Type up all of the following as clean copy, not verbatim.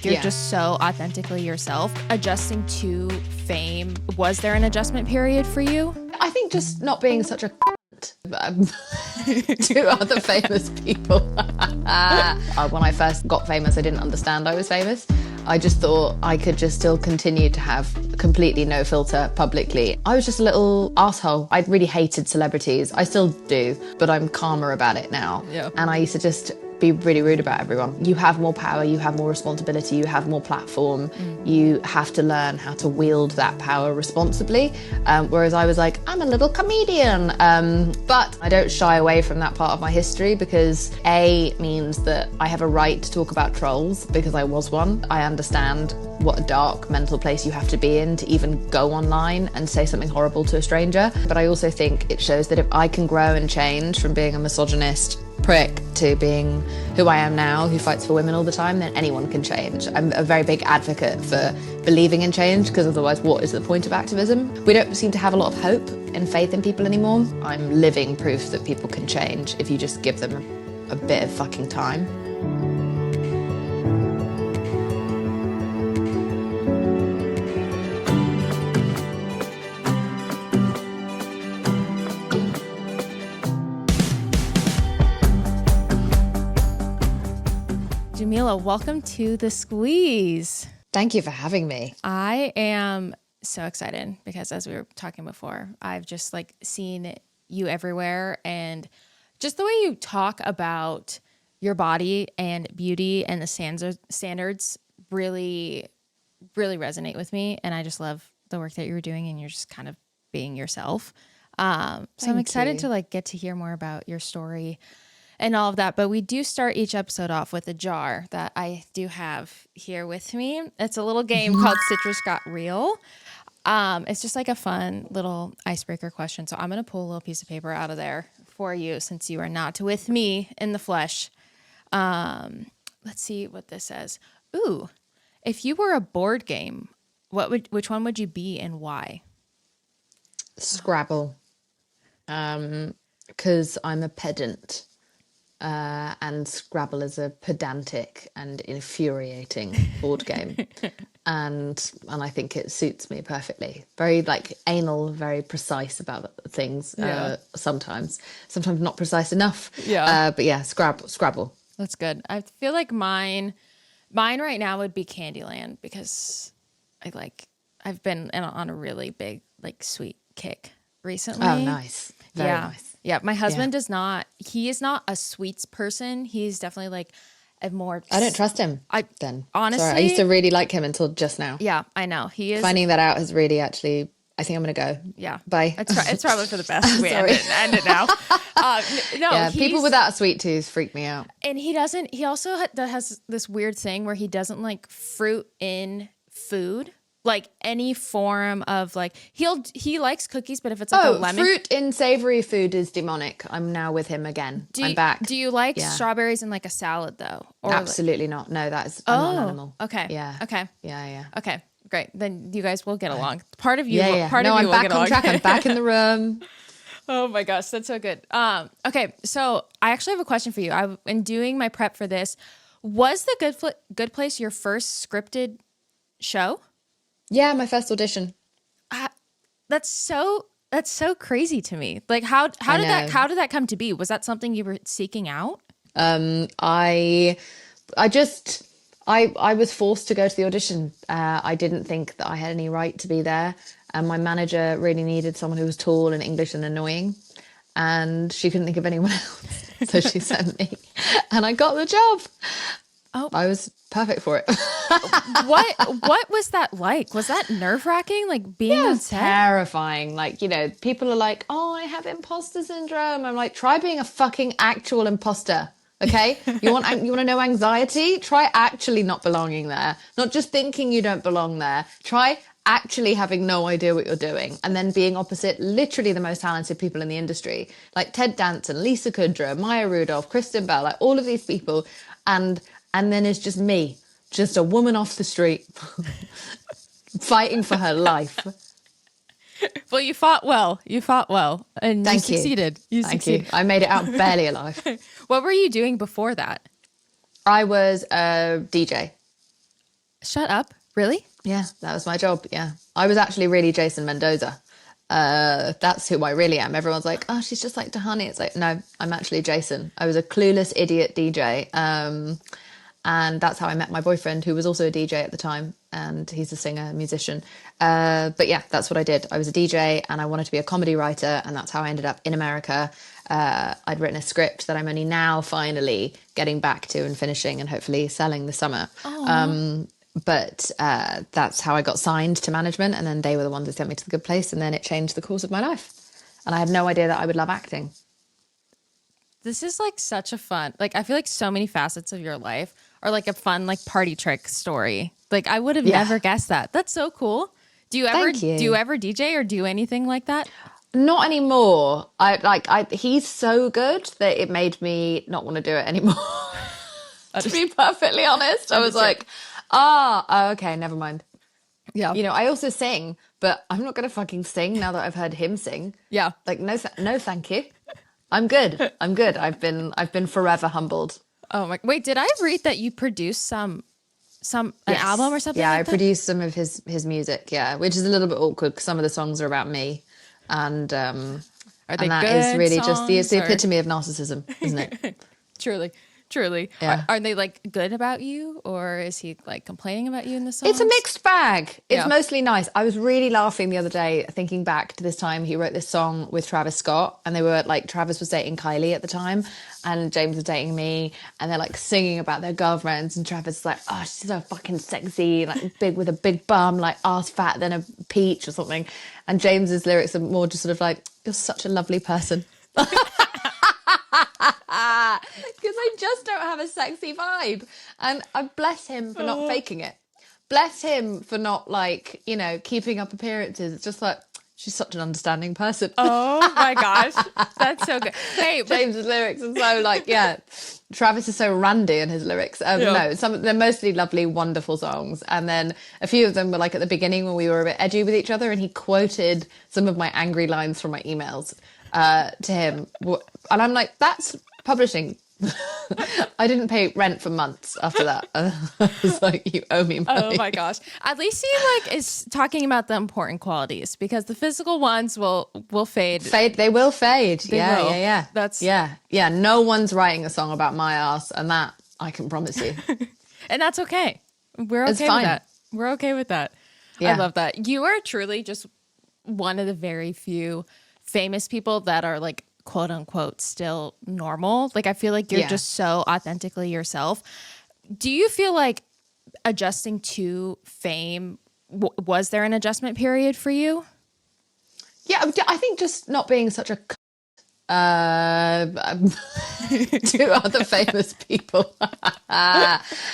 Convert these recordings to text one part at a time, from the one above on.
You're just so authentically yourself. Adjusting to fame, was there an adjustment period for you? I think just not being such a to other famous people. When I first got famous, I didn't understand I was famous. I just thought I could just still continue to have completely no filter publicly. I was just a little asshole. I really hated celebrities. I still do, but I'm calmer about it now. Yeah. And I used to just be really rude about everyone. You have more power, you have more responsibility, you have more platform. You have to learn how to wield that power responsibly. Whereas I was like, I'm a little comedian. But I don't shy away from that part of my history because A, means that I have a right to talk about trolls because I was one. I understand what a dark mental place you have to be in to even go online and say something horrible to a stranger. But I also think it shows that if I can grow and change from being a misogynist prick to being who I am now, who fights for women all the time, then anyone can change. I'm a very big advocate for believing in change because otherwise what is the point of activism? We don't seem to have a lot of hope and faith in people anymore. I'm living proof that people can change if you just give them a bit of fucking time. Jameela, welcome to The Squeeze. Thank you for having me. I am so excited because as we were talking before, I've just like seen you everywhere, and just the way you talk about your body and beauty and the standards really, really resonate with me. And I just love the work that you're doing, and you're just kind of being yourself. So I'm excited to like get to hear more about your story and all of that. But we do start each episode off with a jar that I do have here with me. It's a little game called Citrus Got Real. It's just like a fun little icebreaker question. So I'm going to pull a little piece of paper out of there for you since you are not with me in the flesh. Let's see what this says. Ooh, if you were a board game, which one would you be and why? Scrabble. Because I'm a pedant. And Scrabble is a pedantic and infuriating board game. and I think it suits me perfectly. Very like anal, very precise about things. Sometimes not precise enough. But yeah, Scrabble. That's good. I feel like mine right now would be Candyland because I've been on a really big like sweet kick recently. Oh, nice. Very nice. Yeah, my husband is not a sweets person. He's definitely like a more... I don't trust him honestly... Sorry, I used to really like him until just now. Yeah, I know. He is... Finding that out has really actually... I think I'm going to go. Yeah. Bye. It's probably for the best. We end it now. People without a sweet tooth freak me out. And he also has this weird thing where he doesn't like fruit in food. Like any form of like he likes cookies, but if it's like a lemon, fruit in savory food is demonic. I'm now with him again. I'm back. Do you like strawberries in like a salad though? Or absolutely not. No, that's I'm not an animal. Okay. Yeah. Okay. Yeah. Okay. Great. Then you guys will get along. Part of you. Yeah. Part of you will get along. I'm back on track. I'm back in the room. Oh my gosh, that's so good. Okay, so I actually have a question for you. In doing my prep for this, was The Good Place your first scripted show? Yeah, my first audition. That's so crazy to me. Like how did that come to be? Was that something you were seeking out? I was forced to go to the audition. I didn't think that I had any right to be there. And my manager really needed someone who was tall and English and annoying. And she couldn't think of anyone else. So she sent me. And I got the job. Oh, I was perfect for it. What was that like? Was that nerve-wracking? Like being on set? Terrifying. Like, you know, people are like, oh, I have imposter syndrome. I'm like, try being a fucking actual imposter. Okay. You want to know anxiety? Try actually not belonging there. Not just thinking you don't belong there. Try actually having no idea what you're doing and then being opposite literally the most talented people in the industry. Like Ted Danson, Lisa Kudrow, Maya Rudolph, Kristen Bell, like all of these people. And then it's just me, just a woman off the street fighting for her life. Well, you fought well. And you succeeded. Thank you. I made it out barely alive. What were you doing before that? I was a DJ. Shut up. Really? Yeah, that was my job. Yeah. I was actually really Jason Mendoza. That's who I really am. Everyone's like, oh, she's just like Tahani. It's like, no, I'm actually Jason. I was a clueless idiot DJ. And that's how I met my boyfriend, who was also a DJ at the time. And he's a singer, musician. But yeah, that's what I did. I was a DJ and I wanted to be a comedy writer. And that's how I ended up in America. I'd written a script that I'm only now finally getting back to and finishing and hopefully selling this summer. But that's how I got signed to management. And then they were the ones that sent me to The Good Place. And then it changed the course of my life. And I had no idea that I would love acting. This is like such a fun, like, I feel like so many facets of your life are like a fun, like, party trick story. Like, I would have never guessed that. That's so cool. Do you ever DJ or do anything like that? Not anymore. He's so good that it made me not want to do it anymore. To be perfectly honest, I was like, okay, never mind. Yeah. You know, I also sing, but I'm not going to fucking sing now that I've heard him sing. Yeah. Like, no, thank you. I'm good. I've been forever humbled. Oh my! Wait, did I read that you produced an album or something? Yeah, like I that? produced some of his music. Yeah, which is a little bit awkward because some of the songs are about me, and Are they and that good is really just songs, the epitome of narcissism, isn't it? Truly. Yeah. Are they like good about you, or is he like complaining about you in the songs? It's a mixed bag. It's Yeah. mostly nice. I was really laughing the other day thinking back to this time he wrote this song with Travis Scott, and they were like, Travis was dating Kylie at the time and James was dating me, and they're like singing about their girlfriends, and Travis is like, oh, she's so fucking sexy, like big with a big bum, like ass fat than a peach or something. And James's lyrics are more just sort of like, you're such a lovely person. Because I just don't have a sexy vibe. And I bless him for not faking it. Bless him for not, like, you know, keeping up appearances. It's just like, she's such an understanding person. Oh my gosh, that's so good. Hey, James's lyrics are so like, yeah. Travis is so randy in his lyrics. No, they're mostly lovely, wonderful songs. And then a few of them were like at the beginning when we were a bit edgy with each other, and he quoted some of my angry lines from my emails to him. And I'm like, that's publishing. I didn't pay rent for months after that. I was like, you owe me money. oh my gosh. At least he like is talking about the important qualities, because the physical ones will fade. They will fade. They yeah, will. yeah. That's yeah. No one's writing a song about my ass, and that I can promise you. And that's okay. We're okay It's fine. with that. We're okay with that. Yeah. I love that. You are truly just one of the very few famous people that are like, quote unquote, still normal. Like, I feel like you're just so authentically yourself. Do you feel like adjusting to fame, was there an adjustment period for you? Yeah, I think just not being such a to other famous people.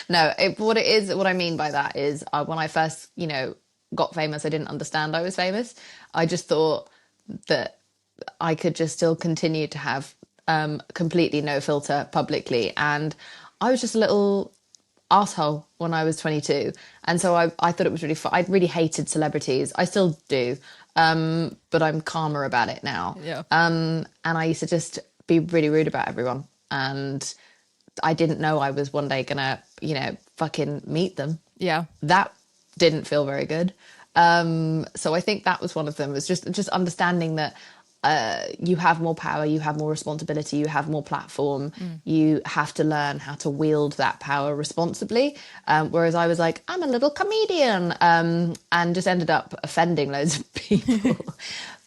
No, what I mean by that is when I first, you know, got famous, I didn't understand I was famous. I just thought that I could just still continue to have completely no filter publicly. And I was just a little asshole when I was 22. And so I thought it was really fun. I really hated celebrities. I still do. But I'm calmer about it now. Yeah. And I used to just be really rude about everyone. And I didn't know I was one day gonna, you know, fucking meet them. Yeah. That didn't feel very good. So I think that was one of them, was just understanding that you have more power, you have more responsibility, you have more platform. You have to learn how to wield that power responsibly. Whereas I was like, I'm a little comedian, and just ended up offending loads of people.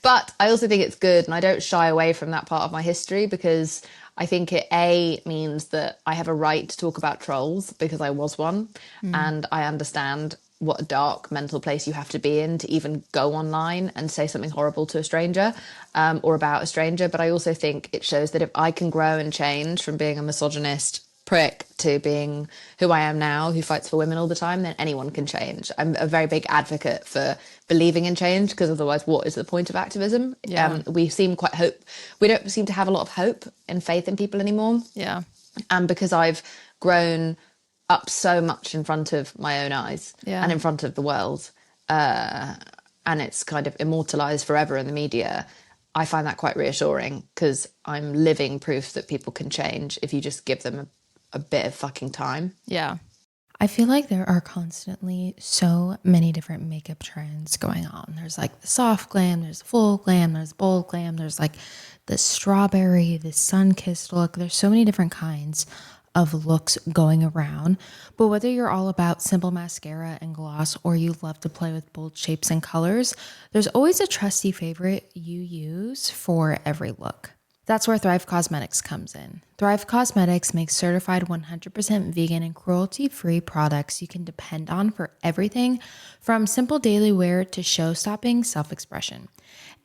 But I also think it's good, and I don't shy away from that part of my history, because I think it means that I have a right to talk about trolls, because I was one, and I understand what a dark mental place you have to be in to even go online and say something horrible to a stranger, or about a stranger. But I also think it shows that if I can grow and change from being a misogynist prick to being who I am now, who fights for women all the time, then anyone can change. I'm a very big advocate for believing in change, because otherwise what is the point of activism? Yeah. We don't seem to have a lot of hope and faith in people anymore. Yeah. And because I've grown up so much in front of my own eyes and in front of the world, and it's kind of immortalized forever in the media, I find that quite reassuring, because I'm living proof that people can change if you just give them a bit of fucking time. Yeah. I feel like there are constantly so many different makeup trends going on. There's like the soft glam, there's the full glam, there's bold glam, there's like the strawberry, the sun-kissed look. There's so many different kinds of looks going around. But whether you're all about simple mascara and gloss or you love to play with bold shapes and colors, there's always a trusty favorite you use for every look. That's where Thrive Cosmetics comes in. Thrive Cosmetics makes certified 100% vegan and cruelty-free products you can depend on for everything from simple daily wear to show-stopping self-expression.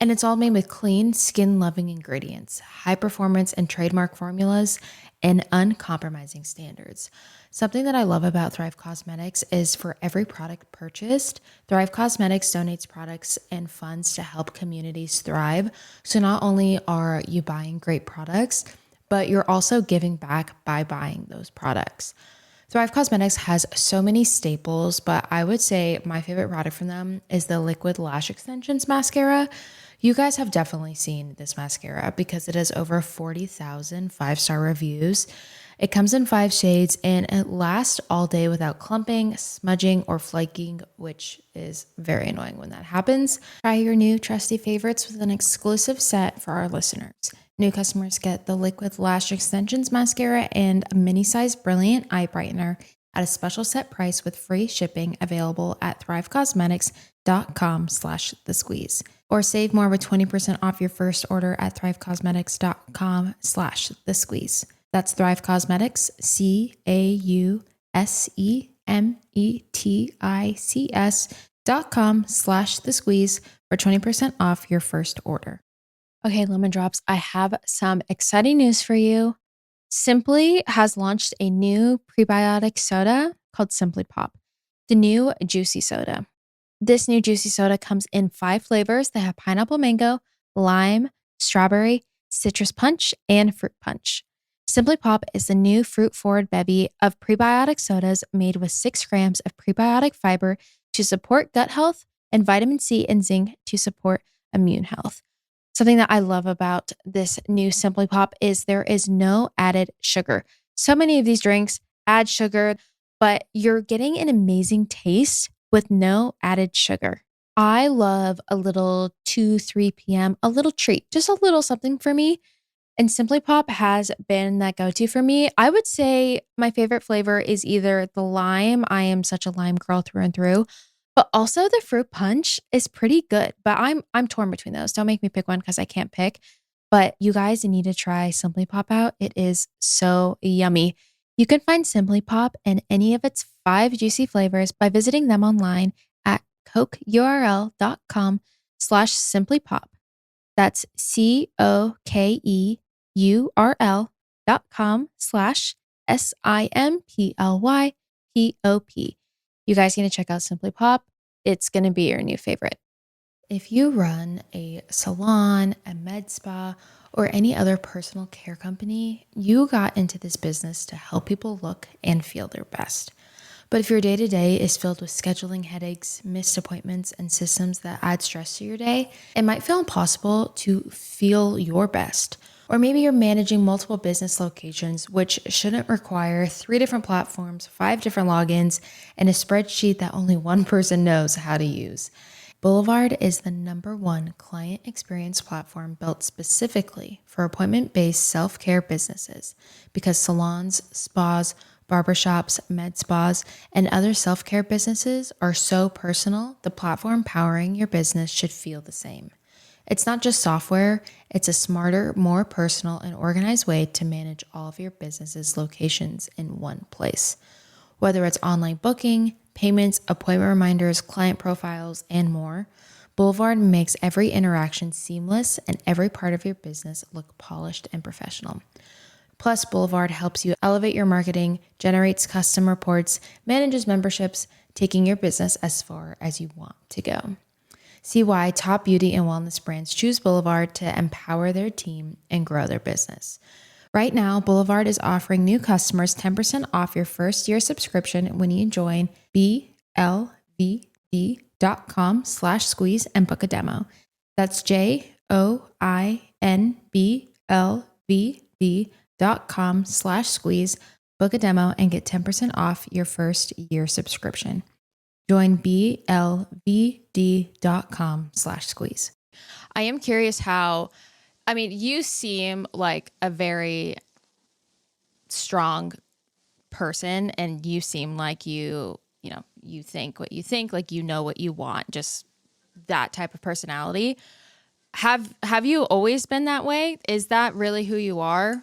And it's all made with clean, skin-loving ingredients, high performance and trademark formulas, and uncompromising standards. Something that I love about Thrive Cosmetics is for every product purchased, Thrive Cosmetics donates products and funds to help communities thrive. So not only are you buying great products, but you're also giving back by buying those products. Thrive Cosmetics has so many staples, but I would say my favorite product from them is the Liquid Lash Extensions Mascara. You guys have definitely seen this mascara because it has over 40,000 five-star reviews. It comes in 5 shades and it lasts all day without clumping, smudging, or flaking, which is very annoying when that happens. Try your new trusty favorites with an exclusive set for our listeners. New customers get the Liquid Lash Extensions Mascara and a mini-size Brilliant Eye Brightener at a special set price with free shipping available at thrivecosmetics.com/thesqueeze. Or save more with 20% off your first order at thrivecosmetics.com/thesqueeze. That's Thrive Cosmetics, CAUSEMETICS.com/thesqueeze for 20% off your first order. Okay, Lemon Drops, I have some exciting news for you. Simply has launched a new prebiotic soda called Simply Pop, the new juicy soda. This new juicy soda comes in 5 flavors. They have pineapple mango, lime, strawberry, citrus punch, and fruit punch. Simply Pop is the new fruit-forward bevy of prebiotic sodas made with 6 grams of prebiotic fiber to support gut health and vitamin C and zinc to support immune health. Something that I love about this new Simply Pop is there is no added sugar. So many of these drinks add sugar, but you're getting an amazing taste with no added sugar. I love a little 2, 3 p.m., a little treat, just a little something for me. And Simply Pop has been that go-to for me. I would say my favorite flavor is either the lime. I am such a lime girl through and through. But also the fruit punch is pretty good. But I'm torn between those. Don't make me pick one because I can't pick. But you guys need to try Simply Pop out. It is so yummy. You can find Simply Pop in any of its 5 juicy flavors by visiting them online at cokeurl.com/simplypop. That's cokeurl.com/simplypop. You guys need to check out Simply Pop. It's going to be your new favorite. If you run a salon, a med spa, or any other personal care company, you got into this business to help people look and feel their best. But if your day-to-day is filled with scheduling headaches, missed appointments, and systems that add stress to your day, it might feel impossible to feel your best. Or maybe you're managing multiple business locations, which shouldn't require 3 different platforms, 5 different logins, and a spreadsheet that only one person knows how to use. Boulevard is the #1 client experience platform built specifically for appointment-based self-care businesses because salons, spas, barbershops, med spas, and other self-care businesses are so personal, the platform powering your business should feel the same. It's not just software, it's a smarter, more personal, and organized way to manage all of your business's locations in one place. Whether it's online booking, payments, appointment reminders, client profiles, and more, Boulevard makes every interaction seamless and every part of your business look polished and professional. Plus, Boulevard helps you elevate your marketing, generates custom reports, manages memberships, taking your business as far as you want to go. See why top beauty and wellness brands choose Boulevard to empower their team and grow their business. Right now, Boulevard is offering new customers 10% off your first year subscription when you join blvd.com/squeeze and book a demo. That's JOINBLVD.com/squeeze. Book a demo and get 10% off your first year subscription. Join blvd.com/squeeze. I am curious how, I mean, you seem like a very strong person, and you seem like you think what you think, like you know what you want, just that type of personality. Have you always been that way? Is that really who you are?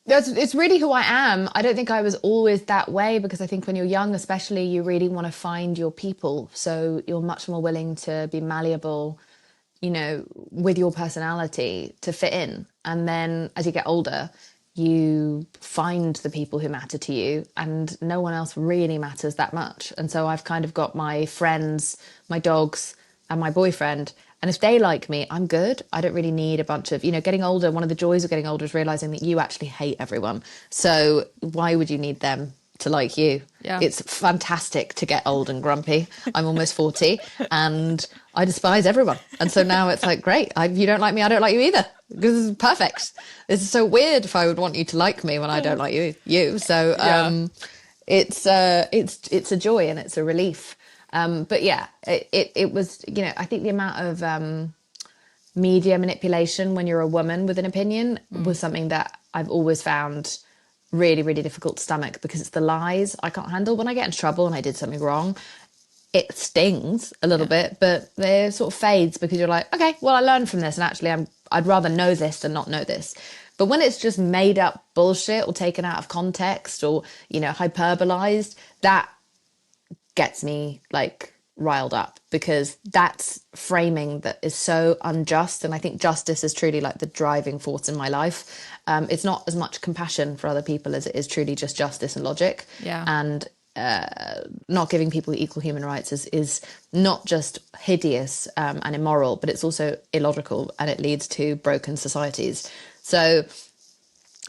It's really who I am. I don't think I was always that way, because I think when you're young, especially, you really want to find your people. So you're much more willing to be malleable, with your personality to fit in. And then as you get older, you find the people who matter to you, and no one else really matters that much. And so I've kind of got my friends, my dogs, and my boyfriend. And if they like me, I'm good. I don't really need a bunch of, getting older. One of the joys of getting older is realizing that you actually hate everyone. So why would you need them to like you? Yeah. It's fantastic to get old and grumpy. I'm almost 40 and I despise everyone. And so now it's like, great. You don't like me, I don't like you either. This is perfect. This is so weird if I would want you to like me when I don't like you. So it's a joy and it's a relief. But yeah, it was, I think the amount of media manipulation when you're a woman with an opinion was something that I've always found really, really difficult to stomach, because it's the lies I can't handle. When I get in trouble and I did something wrong, it stings a little bit, but they sort of fades, because you're like, okay, well, I learned from this, and actually I'd rather know this than not know this. But when it's just made up bullshit or taken out of context or, hyperbolized, that gets me like riled up, because that's framing that is so unjust. And I think justice is truly like the driving force in my life. It's not as much compassion for other people as it is truly just justice and logic. Yeah. And not giving people equal human rights is not just hideous and immoral, but it's also illogical, and it leads to broken societies. So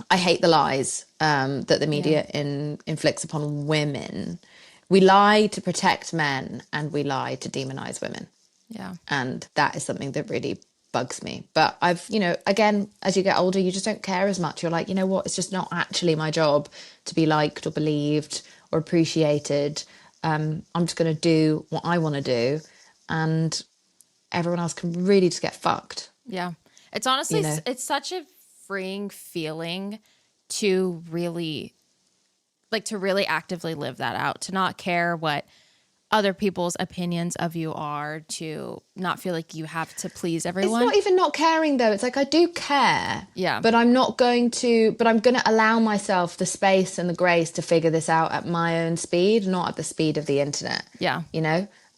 I hate the lies that the media inflicts upon women. We lie to protect men, and we lie to demonize women. Yeah. And that is something that really bugs me. But I've, again, as you get older, you just don't care as much. You're like, you know what? It's just not actually my job to be liked or believed or appreciated. I'm just going to do what I want to do, and everyone else can really just get fucked. Yeah. It's honestly, it's such a freeing feeling to really actively live that out, to not care what other people's opinions of you are, to not feel like you have to please everyone. It's not even not caring though. It's like, I do care. Yeah. But I'm going to allow myself the space and the grace to figure this out at my own speed, not at the speed of the internet. Yeah.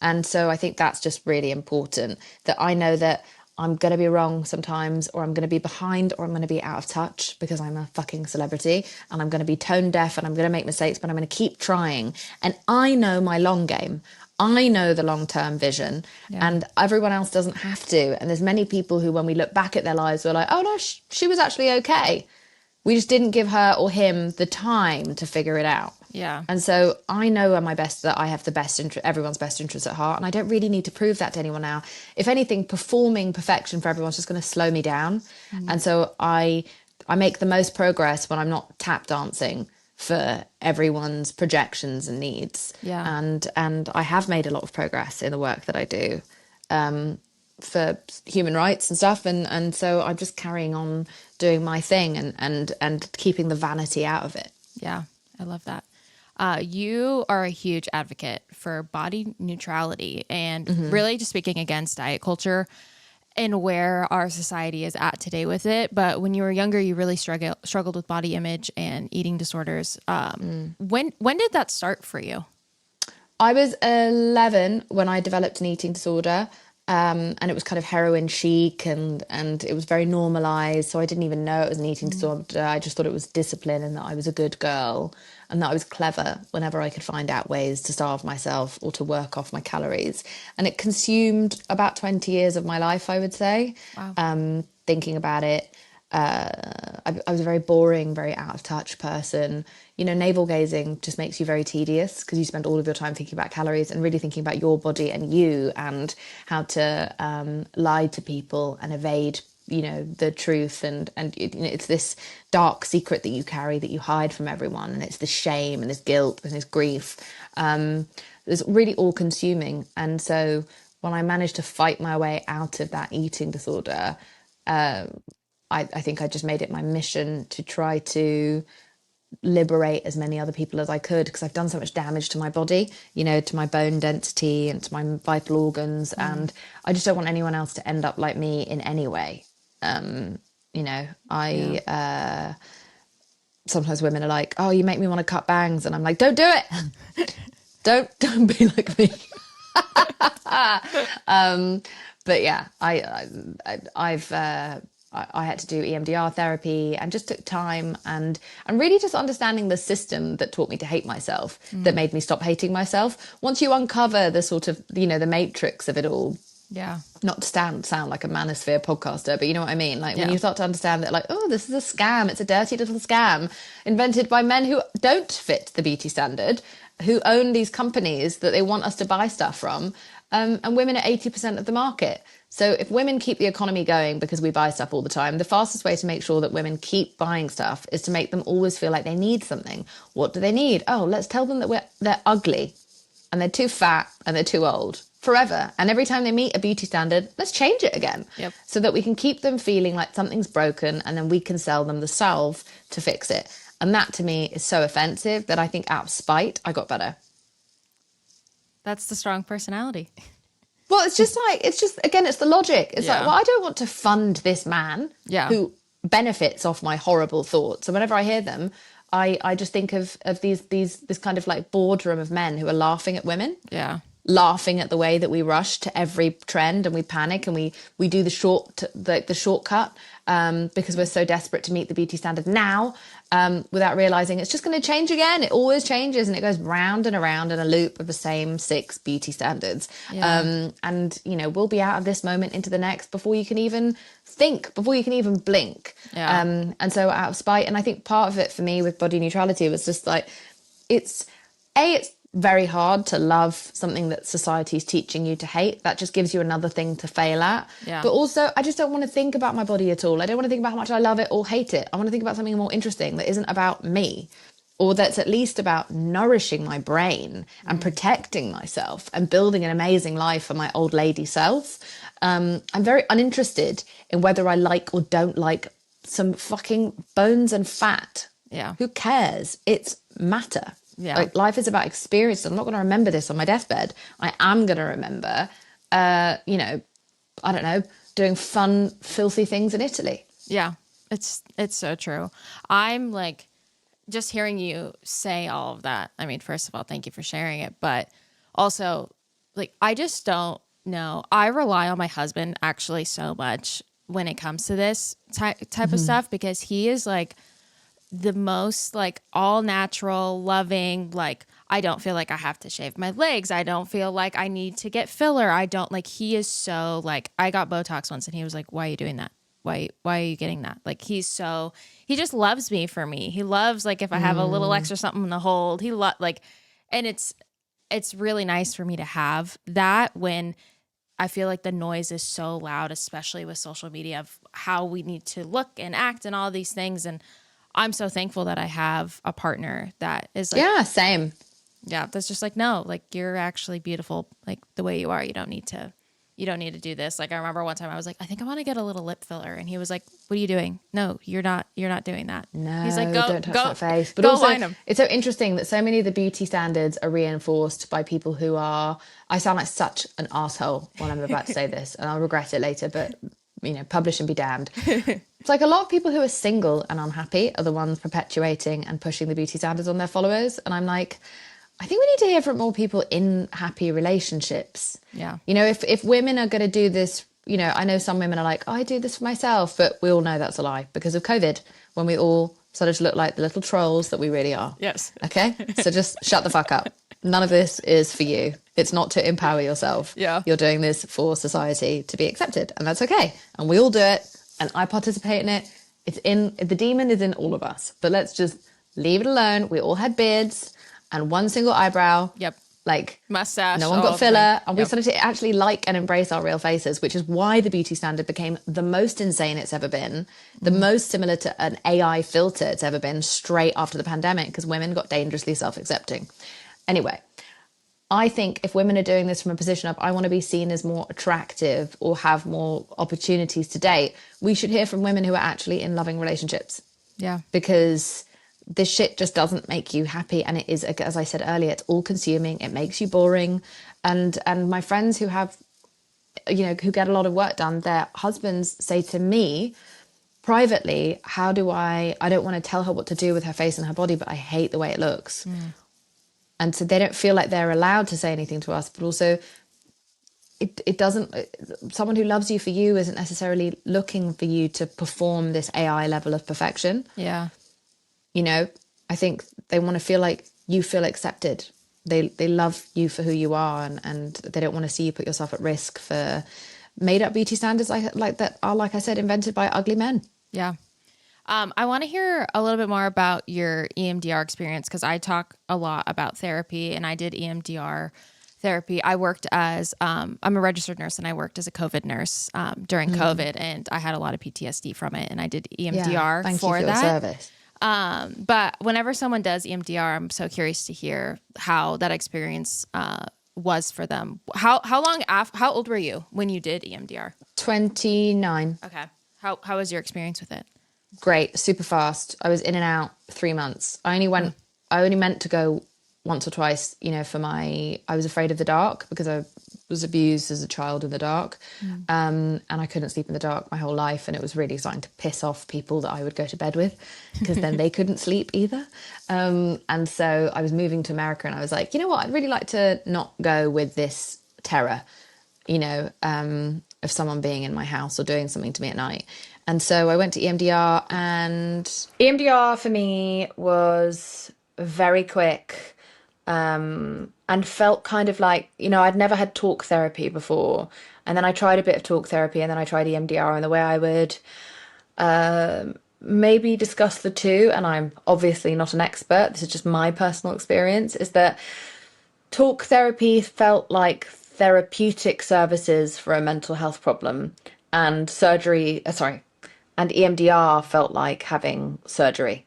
And so I think that's just really important, that I know that I'm going to be wrong sometimes, or I'm going to be behind, or I'm going to be out of touch because I'm a fucking celebrity, and I'm going to be tone deaf, and I'm going to make mistakes, but I'm going to keep trying. And I know my long game. I know the long-term vision, and everyone else doesn't have to. And there's many people who, when we look back at their lives, we're like, oh no, she was actually okay. We just didn't give her or him the time to figure it out. Yeah. And so I know that I have everyone's best interests at heart. And I don't really need to prove that to anyone now. If anything, performing perfection for everyone's just going to slow me down. And so I make the most progress when I'm not tap dancing for everyone's projections and needs. Yeah. And I have made a lot of progress in the work that I do for human rights and stuff. And so I'm just carrying on doing my thing and keeping the vanity out of it. Yeah. I love that. You are a huge advocate for body neutrality and really just speaking against diet culture and where our society is at today with it. But when you were younger, you really struggled with body image and eating disorders. When did that start for you? I was 11 when I developed an eating disorder. And it was kind of heroin chic and it was very normalized. So I didn't even know it was an eating disorder. I just thought it was discipline and that I was a good girl and that I was clever whenever I could find out ways to starve myself or to work off my calories. And it consumed about 20 years of my life, I would say. Wow. Thinking about it. I was a very boring, very out of touch person. Navel gazing just makes you very tedious because you spend all of your time thinking about calories and really thinking about your body and you and how to lie to people and evade you know, the truth, and you know, it's this dark secret that you carry that you hide from everyone, and it's the shame and this guilt and this grief. It's really all consuming. And so when I managed to fight my way out of that eating disorder, I think I just made it my mission to try to liberate as many other people as I could, because I've done so much damage to my body, you know, to my bone density and to my vital organs. And I just don't want anyone else to end up like me in any way. You know, sometimes women are like, oh, you make me want to cut bangs. And I'm like, don't do it. don't be like me. But yeah, I had to do EMDR therapy, and just took time, and really just understanding the system that taught me to hate myself, that made me stop hating myself. Once you uncover the sort of, you know, the matrix of it all, not to sound like a manosphere podcaster, but you know what I mean? Like when you start to understand that, like, oh, this is a scam. It's a dirty little scam invented by men who don't fit the beauty standard, who own these companies that they want us to buy stuff from. And women are 80% of the market. So if women keep the economy going because we buy stuff all the time, the fastest way to make sure that women keep buying stuff is to make them always feel like they need something. What do they need? Oh, let's tell them that they're ugly and they're too fat and they're too old forever. And every time they meet a beauty standard, let's change it again. So that we can keep them feeling like something's broken, and then we can sell them the salve to fix it. And that to me is so offensive that I think out of spite, I got better. That's the strong personality. Well, it's just again, it's the logic. It's like, well, I don't want to fund this man who benefits off my horrible thoughts. And whenever I hear them, I just think of this kind of like boardroom of men who are laughing at women. Laughing at the way that we rush to every trend, and we panic, and we do the shortcut because we're so desperate to meet the beauty standard now, without realizing it's just going to change again. It always changes, and it goes round and around in a loop of the same 6 beauty standards. And you know, we'll be out of this moment into the next before you can even think, before you can even blink. And so out of spite, and I think part of it for me with body neutrality was just like, it's very hard to love something that society's teaching you to hate. That just gives you another thing to fail at. But also, I just don't want to think about my body at all. I don't want to think about how much I love it or hate it. I want to think about something more interesting that isn't about me, or that's at least about nourishing my brain and protecting myself and building an amazing life for my old lady self. I'm very uninterested in whether I like or don't like some fucking bones and fat. Who cares? It's matter. Like, life is about experience. I'm not going to remember this on my deathbed. I am going to remember, you know, I don't know, doing fun, filthy things in Italy. It's so true. I'm like, just hearing you say all of that. I mean, first of all, thank you for sharing it. But also, like, I just don't know. I rely on my husband actually so much when it comes to this type of stuff, because he is like the most like all natural, loving, like, I don't feel like I have to shave my legs. I don't feel like I need to get filler. I don't, like, he is so like, I got Botox once and he was like, why are you doing that? Why are you getting that? Like, he just loves me for me. He loves, like, if I have a little extra something to hold, like, and it's really nice for me to have that when I feel like the noise is so loud, especially with social media, of how we need to look and act and all these things. And I'm so thankful that I have a partner that is like, same. That's just like, no, like, you're actually beautiful, like, the way you are. You don't need to do this. Like, I remember one time I was like, I think I want to get a little lip filler. And he was like, what are you doing? No, you're not doing that. No, he's like, don't touch that face. But go also, line him. It's so interesting that so many of the beauty standards are reinforced by people who are, I sound like such an asshole when I'm about to say this, and I'll regret it later, but, you know, publish and be damned. It's like a lot of people who are single and unhappy are the ones perpetuating and pushing the beauty standards on their followers. And I'm like, I think we need to hear from more people in happy relationships. You know, if women are going to do this, you know, I know some women are like, oh, I do this for myself, but we all know that's a lie because of COVID, when we all started to look like the little trolls that we really are. Okay? So just shut the fuck up. None of this is for you. It's not to empower yourself. You're doing this for society to be accepted, and that's okay. And we all do it, and I participate in it. The demon is in all of us, but let's just leave it alone. We all had beards and one single eyebrow. Like, Mustache. no one all got the time. filler, and we Yep. started to actually like and embrace our real faces, which is why the beauty standard became the most insane it's ever been, the most similar to an AI filter it's ever been straight after the pandemic, because women got dangerously self-accepting. Anyway, I think if women are doing this from a position of, I want to be seen as more attractive or have more opportunities to date, we should hear from women who are actually in loving relationships, Yeah. because this shit just doesn't make you happy. And it is, as I said earlier, it's all consuming. It makes you boring. And my friends who have, who get a lot of work done, their husbands say to me privately, I don't want to tell her what to do with her face and her body, but I hate the way it looks. And so they don't feel like they're allowed to say anything to us, but also it doesn't, someone who loves you for you isn't necessarily looking for you to perform this AI level of perfection. Yeah. I think they want to feel like you feel accepted. They love you for who you are, and they don't want to see you put yourself at risk for made up beauty standards like that are, like I said, invented by ugly men. Yeah. I want to hear a little bit more about your EMDR experience, because I talk a lot about therapy, and I did EMDR therapy. I worked as, I'm a registered nurse, and I worked as a COVID nurse during COVID, and I had a lot of PTSD from it, and I did EMDR Thank for you for that. your service. But whenever someone does EMDR, I'm so curious to hear how that experience was for them. How old were you when you did EMDR? 29. Okay. How was your experience with it? Great, super fast. I was in and out 3 months. I only meant to go once or twice, I was afraid of the dark because I was abused as a child in the dark. And I couldn't sleep in the dark my whole life. And it was really starting to piss off people that I would go to bed with, because then they couldn't sleep either. And so I was moving to America, and I was like, you know what? I'd really like to not go with this terror, of someone being in my house or doing something to me at night. And so I went to EMDR, and EMDR for me was very quick, and felt kind of like, I'd never had talk therapy before. And then I tried a bit of talk therapy, and then I tried EMDR, and the way I would maybe discuss the two, and I'm obviously not an expert, this is just my personal experience, is that talk therapy felt like therapeutic services for a mental health problem, and and EMDR felt like having surgery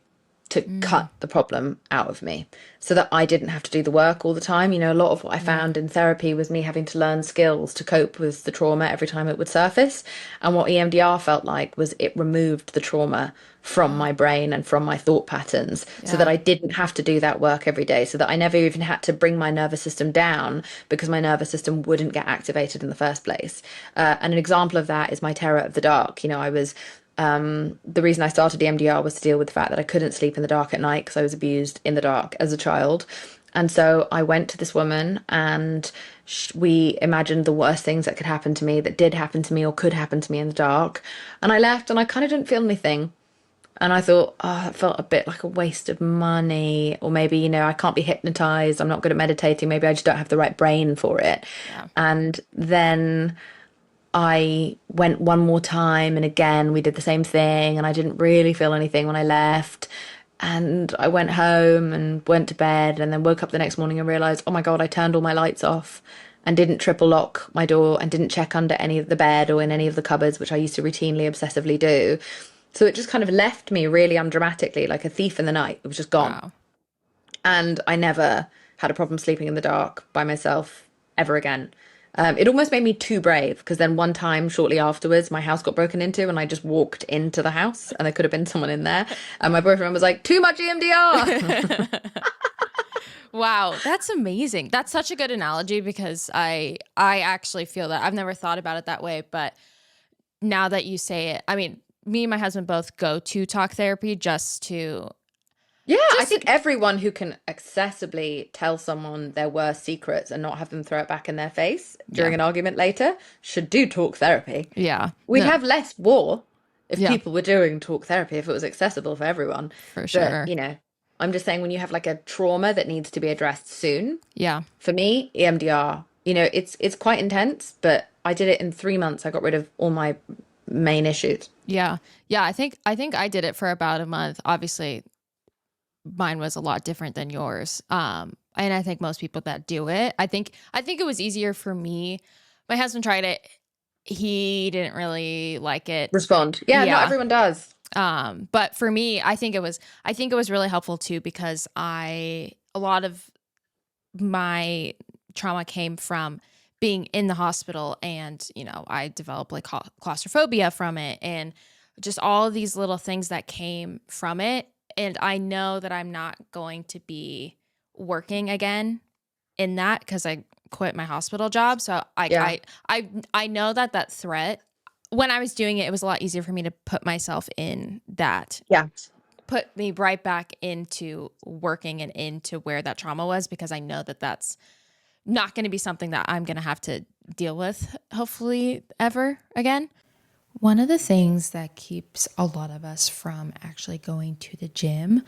to cut the problem out of me, so that I didn't have to do the work all the time. A lot of what I found in therapy was me having to learn skills to cope with the trauma every time it would surface. And what EMDR felt like was it removed the trauma from my brain and from my thought patterns, so that I didn't have to do that work every day, so that I never even had to bring my nervous system down, because my nervous system wouldn't get activated in the first place. And an example of that is my terror of the dark. I was the reason I started EMDR was to deal with the fact that I couldn't sleep in the dark at night because I was abused in the dark as a child. And so I went to this woman, and we imagined the worst things that could happen to me, that did happen to me or could happen to me in the dark. And I left, and I kind of didn't feel anything. And I thought, it felt a bit like a waste of money. Or maybe, I can't be hypnotized. I'm not good at meditating. Maybe I just don't have the right brain for it. Yeah. And then I went one more time, and again we did the same thing, and I didn't really feel anything when I left. And I went home and went to bed, and then woke up the next morning and realized, oh my God, I turned all my lights off and didn't triple lock my door and didn't check under any of the bed or in any of the cupboards, which I used to routinely obsessively do. So it just kind of left me really undramatically, like a thief in the night. It was just gone. Wow. And I never had a problem sleeping in the dark by myself ever again. It almost made me too brave, because then one time shortly afterwards, my house got broken into, and I just walked into the house, and there could have been someone in there. And my boyfriend was like, too much EMDR. Wow, that's amazing. That's such a good analogy, because I actually feel that. I've never thought about it that way, but now that you say it, I mean, me and my husband both go to talk therapy just to. Yeah, I think everyone who can accessibly tell someone their worst secrets and not have them throw it back in their face during an argument later should do talk therapy. Yeah. We'd have less war if Yeah. people were doing talk therapy, if it was accessible for everyone. For sure. But, I'm just saying, when you have like a trauma that needs to be addressed soon, Yeah. for me, EMDR, it's quite intense, but I did it in 3 months. I got rid of all my main issues. Yeah. Yeah. I think I did it for about a month. Obviously, mine was a lot different than yours. And I think most people that do it, I think it was easier for me. My husband tried it. He didn't really like it. Respond. Yeah, not Yeah. everyone does. But for me, I think it was really helpful too, because a lot of my trauma came from being in the hospital, and, I developed like claustrophobia from it, and just all of these little things that came from it. And I know that I'm not going to be working again in that, because I quit my hospital job. So Yeah. I know that threat, when I was doing it, it was a lot easier for me to put myself in that, Yeah. put me right back into working and into where that trauma was, because I know that that's not going to be something that I'm going to have to deal with, hopefully, ever again. One of the things that keeps a lot of us from actually going to the gym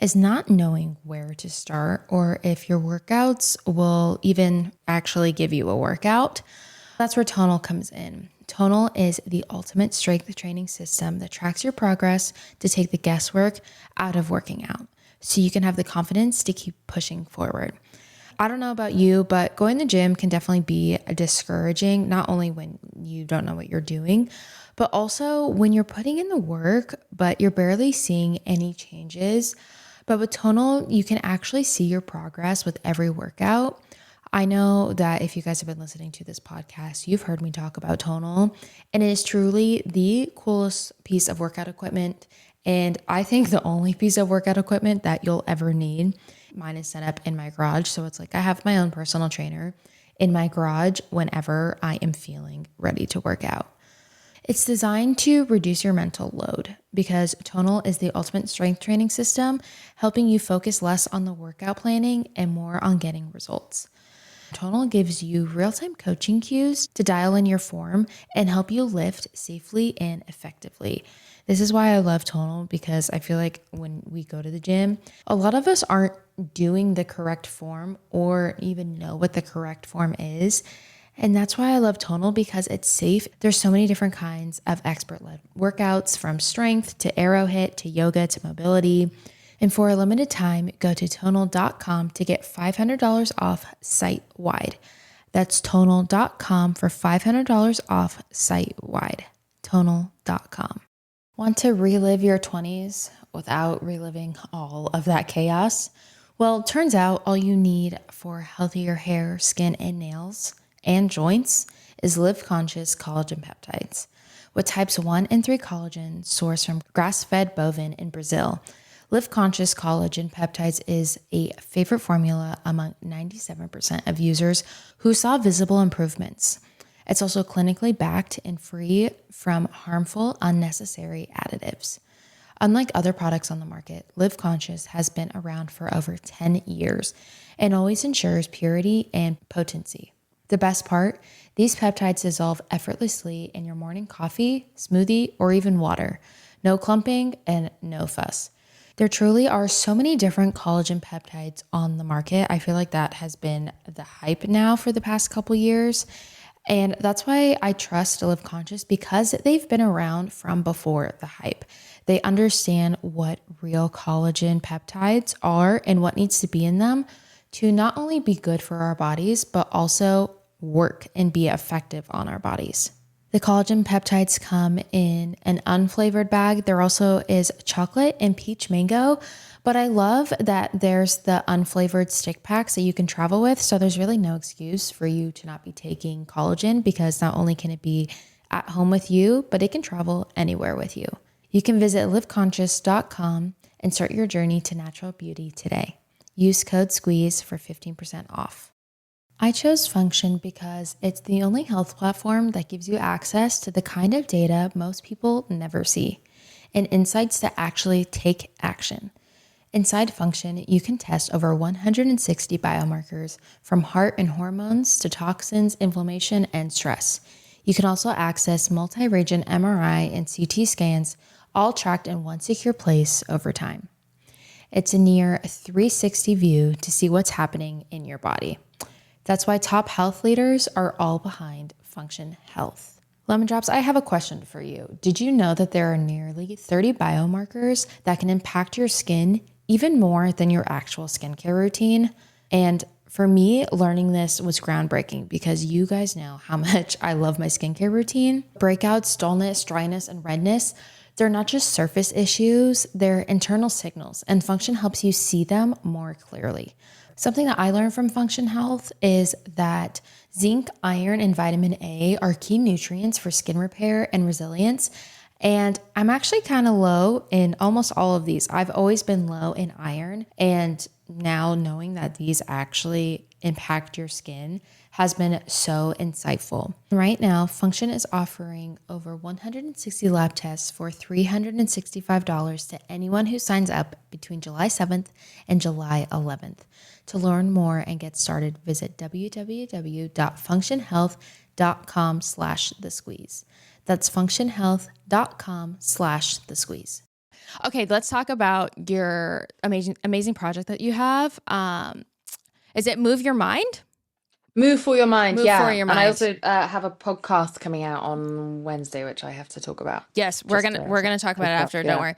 is not knowing where to start, or if your workouts will even actually give you a workout. That's where Tonal comes in. Tonal is the ultimate strength training system that tracks your progress to take the guesswork out of working out, so you can have the confidence to keep pushing forward. I don't know about you, but going to the gym can definitely be discouraging, not only when you don't know what you're doing, but also when you're putting in the work, but you're barely seeing any changes. But with Tonal, you can actually see your progress with every workout. I know that if you guys have been listening to this podcast, you've heard me talk about Tonal, and it is truly the coolest piece of workout equipment. And I think the only piece of workout equipment that you'll ever need. Mine is set up in my garage. So it's like I have my own personal trainer in my garage whenever I am feeling ready to work out. It's designed to reduce your mental load, because Tonal is the ultimate strength training system, helping you focus less on the workout planning and more on getting results. Tonal gives you real-time coaching cues to dial in your form and help you lift safely and effectively. This is why I love Tonal, because I feel like when we go to the gym, a lot of us aren't doing the correct form or even know what the correct form is. And that's why I love Tonal, because it's safe. There's so many different kinds of expert-led workouts, from strength to arrow hit to yoga to mobility. And for a limited time, go to tonal.com to get $500 off site-wide. That's tonal.com for $500 off site-wide. Tonal.com. Want to relive your 20s without reliving all of that chaos? Well, it turns out all you need for healthier hair, skin, and nails and joints is Live Conscious collagen peptides, with types 1 and 3 collagen sourced from grass-fed bovine in Brazil. Live Conscious collagen peptides is a favorite formula among 97% of users who saw visible improvements. It's also clinically backed and free from harmful, unnecessary additives. Unlike other products on the market, Live Conscious has been around for over 10 years and always ensures purity and potency. The best part, these peptides dissolve effortlessly in your morning coffee, smoothie, or even water. No clumping and no fuss. There truly are so many different collagen peptides on the market. I feel like that has been the hype now for the past couple years. And that's why I trust Live Conscious, because they've been around from before the hype. They understand what real collagen peptides are and what needs to be in them to not only be good for our bodies, but also work and be effective on our bodies. The collagen peptides come in an unflavored bag. There also is chocolate and peach mango, but I love that there's the unflavored stick packs that you can travel with. So there's really no excuse for you to not be taking collagen, because not only can it be at home with you, but it can travel anywhere with you. You can visit liveconscious.com and start your journey to natural beauty today. Use code SQUEEZE for 15% off. I chose Function because it's the only health platform that gives you access to the kind of data most people never see, and insights that actually take action. Inside Function, you can test over 160 biomarkers, from heart and hormones to toxins, inflammation, and stress. You can also access multi-region MRI and CT scans, all tracked in one secure place over time. It's a near 360 view to see what's happening in your body. That's why top health leaders are all behind Function Health. Lemon Drops, I have a question for you. Did you know that there are nearly 30 biomarkers that can impact your skin even more than your actual skincare routine? And for me, learning this was groundbreaking because you guys know how much I love my skincare routine. Breakouts, dullness, dryness, and redness, they're not just surface issues, they're internal signals, and Function helps you see them more clearly. Something that I learned from Function Health is that zinc, iron, and vitamin A are key nutrients for skin repair and resilience. And I'm actually kind of low in almost all of these. I've always been low in iron. And now knowing that these actually impact your skin has been so insightful. Right now, Function is offering over 160 lab tests for $365 to anyone who signs up between July 7th and July 11th. To learn more and get started, visit www.functionhealth.com/thesqueeze. That's functionhealth.com/thesqueeze. Okay, let's talk about your amazing project that you have. Is it Move Your Mind? Move for your mind, Move for yeah. your And I mind. also have a podcast coming out on Wednesday, which I have to talk about. Yes, we're gonna talk about it after. Don't worry.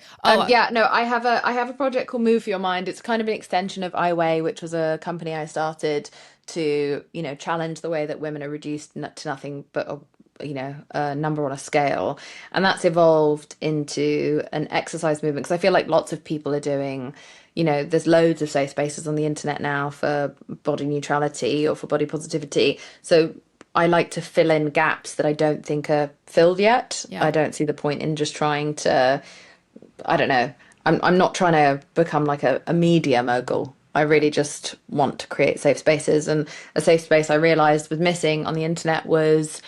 Yeah, no, I have a project called Move for Your Mind. It's kind of an extension of iWeigh, which was a company I started to, challenge the way that women are reduced to nothing but a number on a scale. And that's evolved into an exercise movement because I feel like lots of people are doing, there's loads of safe spaces on the internet now for body neutrality or for body positivity. So I like to fill in gaps that I don't think are filled yet. Yeah. I don't see the point in just trying to, I don't know. I'm not trying to become like a media mogul. I really just want to create safe spaces. And a safe space I realized was missing on the internet was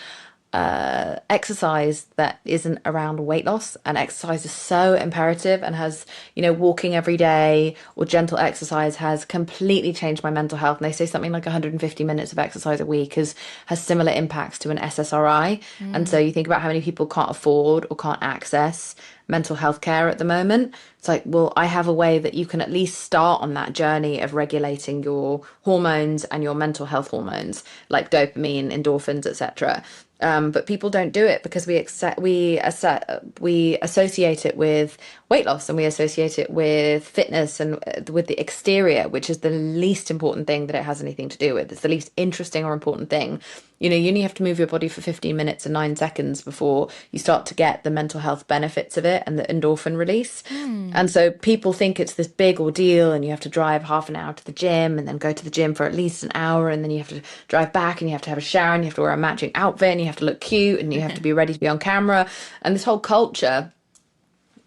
exercise that isn't around weight loss. And exercise is so imperative and has, walking every day or gentle exercise has completely changed my mental health. And they say something like 150 minutes of exercise a week has similar impacts to an SSRI. And so you think about how many people can't afford or can't access mental health care at the moment. It's like, well, I have a way that you can at least start on that journey of regulating your hormones and your mental health hormones like dopamine, endorphins, etc. But people don't do it because we associate it with weight loss and we associate it with fitness and with the exterior, which is the least important thing that it has anything to do with. It's the least interesting or important thing. You only have to move your body for 15 minutes and 9 seconds before you start to get the mental health benefits of it and the endorphin release. And so people think it's this big ordeal and you have to drive half an hour to the gym and then go to the gym for at least an hour and then you have to drive back and you have to have a shower and you have to wear a matching outfit and you have to look cute and you have to be ready to be on camera and this whole culture.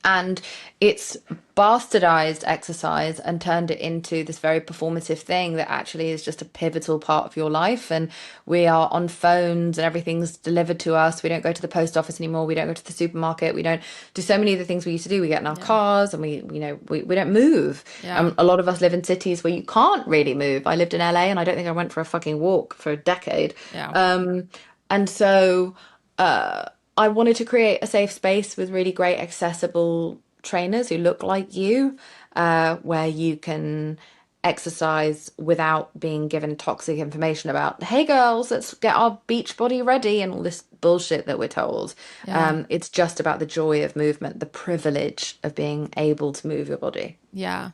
And it's bastardized exercise and turned it into this very performative thing that actually is just a pivotal part of your life. And we are on phones and everything's delivered to us. We don't go to the post office anymore. We don't go to the supermarket. We don't do so many of the things we used to do. We get in our cars and we don't move. Yeah. A lot of us live in cities where you can't really move. I lived in LA and I don't think I went for a fucking walk for a decade. Yeah. And so I wanted to create a safe space with really great accessible trainers who look like you, where you can exercise without being given toxic information about, hey girls, let's get our beach body ready and all this bullshit that we're told. It's just about the joy of movement, the privilege of being able to move your body. Yeah.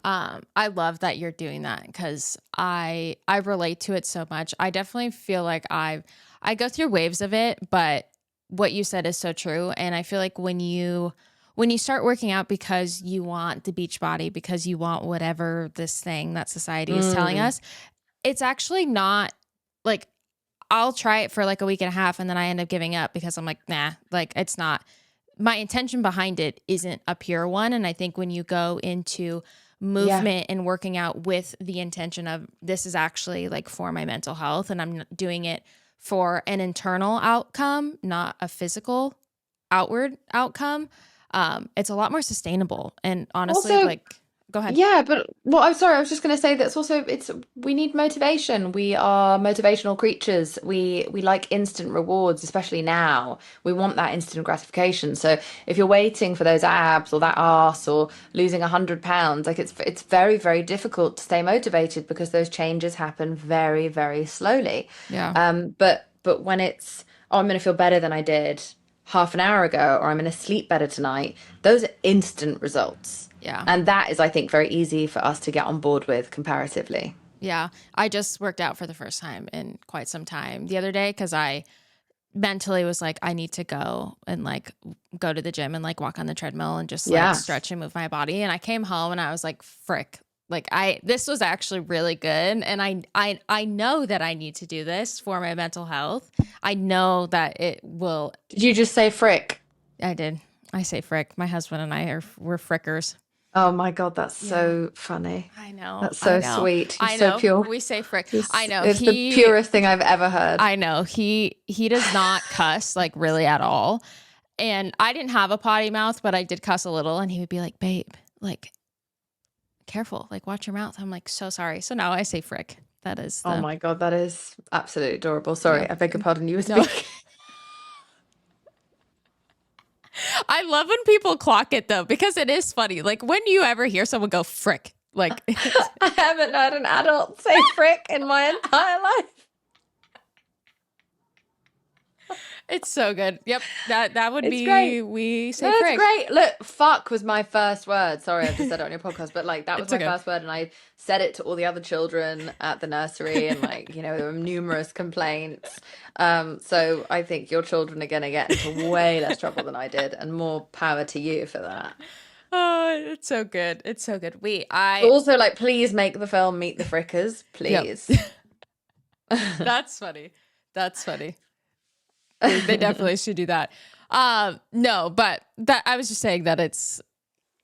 I love that you're doing that because I relate to it so much. I definitely feel like I go through waves of it, but what you said is so true. And I feel like when you start working out because you want the beach body, because you want whatever this thing that society is telling us, it's actually not like, I'll try it for like a week and a half and then I end up giving up because I'm like, nah, like it's not, my intention behind it isn't a pure one. And I think when you go into movement and working out with the intention of this is actually like for my mental health and I'm doing it for an internal outcome, not a physical outward outcome, it's a lot more sustainable. And honestly, Also, like, go ahead. yeah, but I'm sorry, I was just going to say that's also we need motivation. We are motivational creatures. We like instant rewards, especially now. We want that instant gratification. So if you're waiting for those abs or that ass or losing 100 pounds, like it's very, very difficult to stay motivated because those changes happen very, very slowly. Yeah. But when it's, oh, I'm going to feel better than I did half an hour ago, or I'm going to sleep better tonight, those are instant results. Yeah. And that is, I think, very easy for us to get on board with comparatively. Yeah. I just worked out for the first time in quite some time the other day because I mentally was like, I need to go and like go to the gym and like walk on the treadmill and just like Yes. stretch and move my body. And I came home and I was like, frick. Like this was actually really good. And I know that I need to do this for my mental health. I know that it will. Did you just say frick? I did. I say frick. My husband and we're frickers. Oh my God, that's so funny. I know. That's so I know. sweet. You're I so know. pure. We say frick. I know. It's the purest thing I've ever heard. I know. He does not cuss like really at all. And I didn't have a potty mouth, but I did cuss a little. And he would be like, babe, like, careful, like, watch your mouth. I'm like, so sorry. So now I say frick. That is. Oh my God, that is absolutely adorable. Sorry, I beg your pardon. You were No. speaking. I love when people clock it though, because it is funny. Like, when do you ever hear someone go frick? Like, I haven't heard an adult say frick in my entire life. it's so good. Yep. That would be great. we say That's frick. great. Look, fuck was my first word. Sorry, I've just said it on your podcast, but like that was my first word, and I said it to all the other children at the nursery, and like, you know, there were numerous complaints. So I think your children are gonna get into way less trouble than I did, and more power to you for that. Oh, it's so good. It's so good. But also, like, please make the film Meet the Frickers, please. Yep. That's funny. That's funny. They definitely should do that. No, but that I was just saying that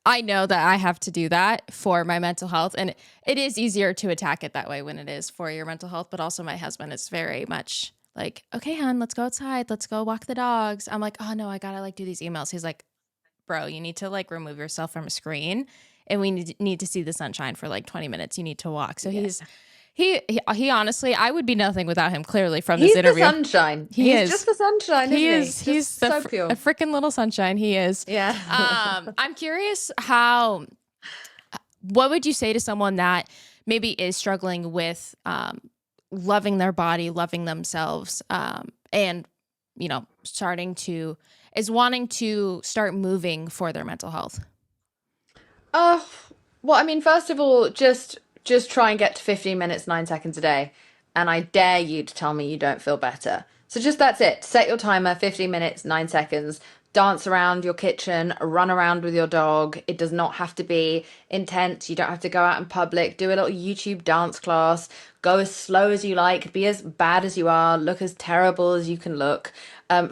I know that I have to do that for my mental health. And it is easier to attack it that way when it is for your mental health. But also my husband is very much like, okay, hon, let's go outside. Let's go walk the dogs. I'm like, oh no, I gotta like do these emails. He's like, bro, you need to like remove yourself from a screen and we need to see the sunshine for like 20 minutes. You need to walk. So he honestly, I would be nothing without him, clearly, from this interview. He's the sunshine. He's just the sunshine, isn't he? He's so pure. A freaking little sunshine. He is. Yeah. I'm curious what would you say to someone that maybe is struggling with loving their body, loving themselves, and, you know, wanting to start moving for their mental health? Well, I mean, first of all, just try and get to 15 minutes, 9 seconds a day. And I dare you to tell me you don't feel better. So that's it. Set your timer, 15 minutes, 9 seconds. Dance around your kitchen, run around with your dog. It does not have to be intense. You don't have to go out in public. Do a little YouTube dance class. Go as slow as you like. Be as bad as you are. Look as terrible as you can look.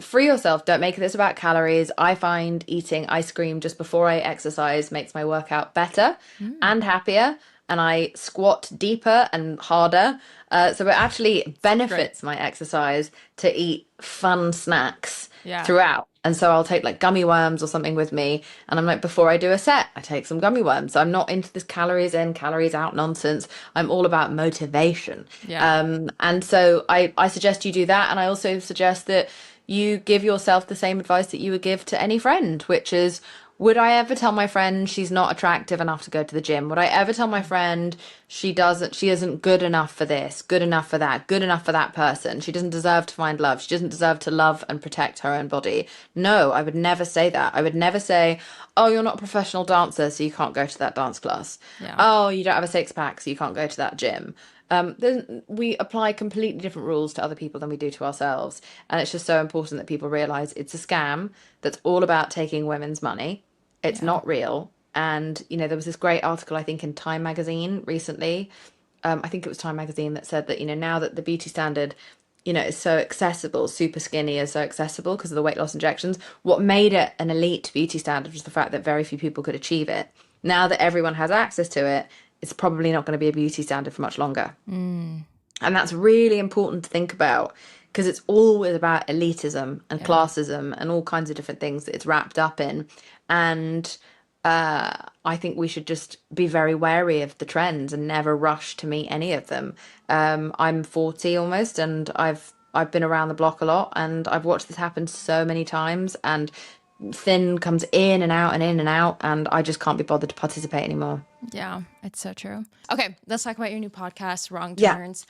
Free yourself. Don't make this about calories. I find eating ice cream just before I exercise makes my workout better and happier. And I squat deeper and harder. So it actually benefits my exercise to eat fun snacks throughout. And so I'll take like gummy worms or something with me. And I'm like, before I do a set, I take some gummy worms. So I'm not into this calories in, calories out nonsense. I'm all about motivation. And so I suggest you do that. And I also suggest that you give yourself the same advice that you would give to any friend, which is, would I ever tell my friend she's not attractive enough to go to the gym? Would I ever tell my friend she isn't good enough for this, good enough for that, good enough for that person? She doesn't deserve to find love. She doesn't deserve to love and protect her own body. No, I would never say that. I would never say, oh, you're not a professional dancer, so you can't go to that dance class. Oh, you don't have a six pack, so you can't go to that gym. We apply completely different rules to other people than we do to ourselves. And it's just so important that people realize it's a scam that's all about taking women's money. It's not real. And, you know, there was this great article, I think, in Time magazine recently. I think it was Time magazine that said that, you know, now that the beauty standard, you know, is so accessible, super skinny is so accessible because of the weight loss injections, what made it an elite beauty standard was the fact that very few people could achieve it. Now that everyone has access to it, it's probably not going to be a beauty standard for much longer. And that's really important to think about, because it's always about elitism and classism and all kinds of different things that it's wrapped up in. And I think we should just be very wary of the trends and never rush to meet any of them. I'm 40 almost, and I've been around the block a lot, and I've watched this happen so many times, and thin comes in and out and in and out, and I just can't be bothered to participate anymore. Yeah, it's so true. Okay, let's talk about your new podcast, Wrong Turns.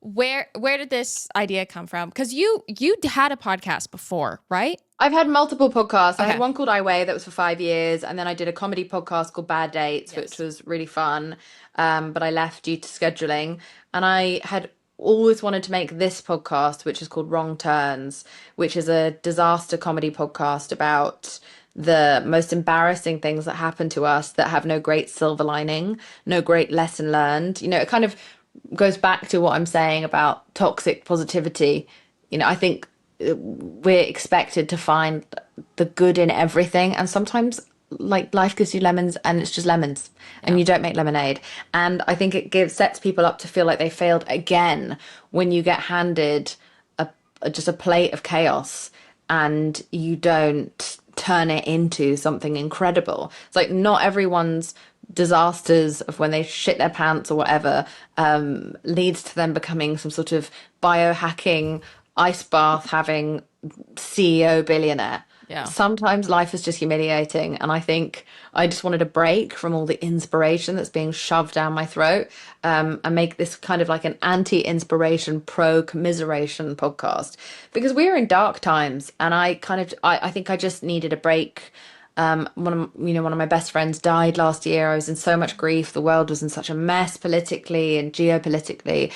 where did this idea come from? Because you had a podcast before, right? I've had multiple podcasts. I Okay. had one called I Weigh that was for 5 years, and then I did a comedy podcast called Bad Dates, Yes. which was really fun. But I left due to scheduling, and I had always wanted to make this podcast, which is called Wrong Turns, which is a disaster comedy podcast about the most embarrassing things that happen to us that have no great silver lining, no great lesson learned. You know, it kind of goes back to what I'm saying about toxic positivity. You know, I think we're expected to find the good in everything, and sometimes like life gives you lemons and it's just lemons and you don't make lemonade. And I think it sets people up to feel like they failed again when you get handed just a plate of chaos and you don't turn it into something incredible. It's like not everyone's disasters of when they shit their pants or whatever leads to them becoming some sort of biohacking ice bath having CEO billionaire. Yeah. Sometimes life is just humiliating, and I think I just wanted a break from all the inspiration that's being shoved down my throat, and make this kind of like an anti-inspiration, pro-commiseration podcast, because we're in dark times, and I think I just needed a break. One of my best friends died last year. I was in so much grief. The world was in such a mess politically and geopolitically,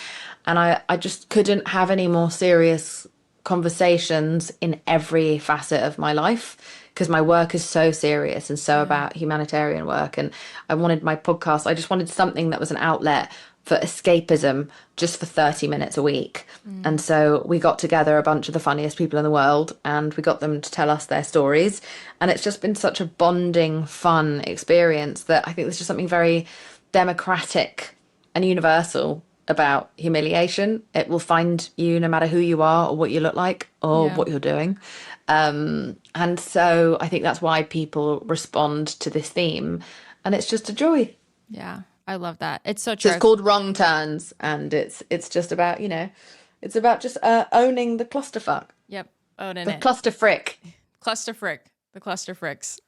and I just couldn't have any more serious conversations in every facet of my life, because my work is so serious and so about humanitarian work. And I wanted my podcast, I just wanted something that was an outlet for escapism just for 30 minutes a week. And so we got together a bunch of the funniest people in the world and we got them to tell us their stories. And it's just been such a bonding, fun experience that I think there's just something very democratic and universal about humiliation. It will find you no matter who you are or what you look like or what you're doing. And so I think that's why people respond to this theme. And it's just a joy. Yeah. I love that. It's so So true. it's called Wrong Turns, and it's just about, it's about just owning the clusterfuck. Yep. Owning The it. cluster frick. Cluster frick. The cluster fricks.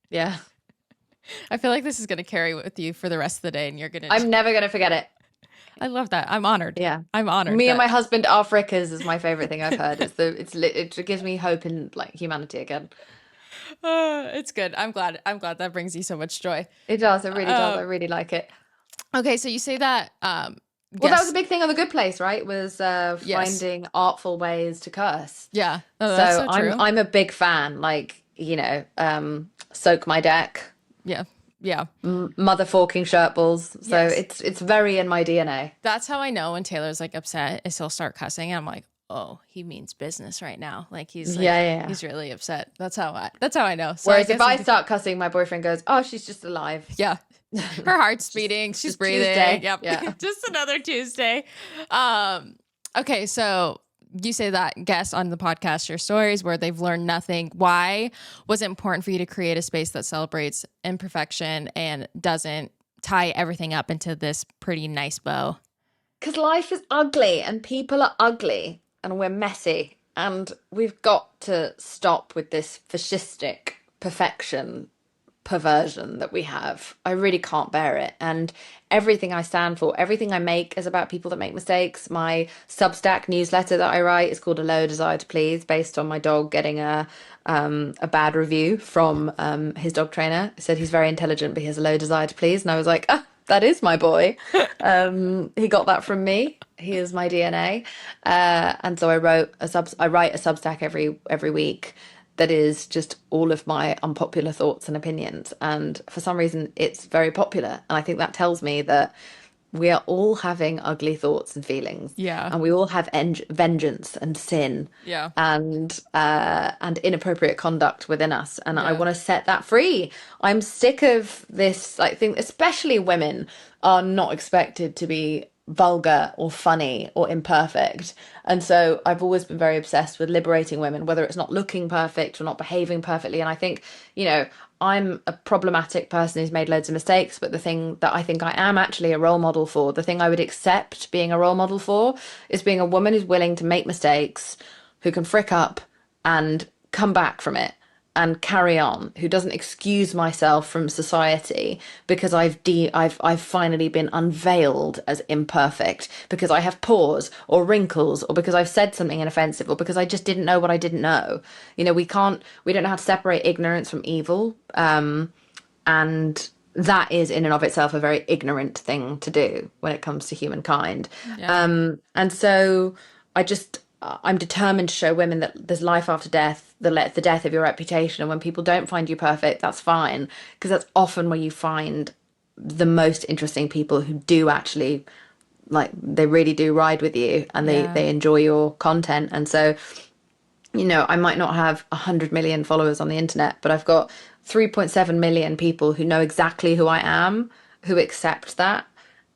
Yeah. I feel like this is going to carry with you for the rest of the day, and you're going to... I'm never going to forget it. I love that. I'm honored. Yeah. I'm honored. Me and my husband are frickers is my favorite thing I've heard. It gives me hope in like humanity again. It's good. I'm glad that brings you so much joy. It does. It really does. I really like it. Okay, so you say that Well, that was a big thing on The Good Place, right? Was finding artful ways to curse. Yeah. Oh, that's so true. I'm a big fan. Like, soak my deck. Yeah. Yeah. Mother forking shirt balls. So it's very in my DNA. That's how I know when Taylor's like upset is he'll start cussing. And I'm like, oh, he means business right now. Like he's like, he's really upset. That's how I know. So whereas if I start cussing, my boyfriend goes, oh, she's just alive. Yeah. Her heart's beating. She's breathing. Tuesday. Yep. Yeah. Just another Tuesday. Okay. So you say that guests on the podcast share stories where they've learned nothing. Why was it important for you to create a space that celebrates imperfection and doesn't tie everything up into this pretty nice bow? Because life is ugly and people are ugly and we're messy. And we've got to stop with this fascistic perfection perversion that we have. I really can't bear it. And everything I stand for, everything I make is about people that make mistakes. My Substack newsletter that I write is called A Low Desire to Please, based on my dog getting a bad review from his dog trainer. He said he's very intelligent but he has a low desire to please. And I was like, that is my boy. He got that from me. He is my DNA. And so I write a Substack every week that is just all of my unpopular thoughts and opinions. And for some reason, it's very popular. And I think that tells me that we are all having ugly thoughts and feelings. Yeah. And we all have vengeance and sin. Yeah. And inappropriate conduct within us. And I want to set that free. I'm sick of this, I think, especially women are not expected to be vulgar or funny or imperfect. And so I've always been very obsessed with liberating women, whether it's not looking perfect or not behaving perfectly. And I think, I'm a problematic person who's made loads of mistakes, but the thing that I think I am actually a role model for, the thing I would accept being a role model for, is being a woman who's willing to make mistakes, who can frick up and come back from it and carry on, who doesn't excuse myself from society because I've finally been unveiled as imperfect, because I have pores or wrinkles, or because I've said something inoffensive, or because I just didn't know what I didn't know. You know, we don't know how to separate ignorance from evil. And that is in and of itself a very ignorant thing to do when it comes to humankind. Yeah. And so I'm determined to show women that there's life after death, the death of your reputation. And when people don't find you perfect, that's fine, because that's often where you find the most interesting people who do actually, like, they really do ride with you, and Yeah. they enjoy your content. And so, you know, I might not have 100 million followers on the internet, but I've got 3.7 million people who know exactly who I am, who accept that,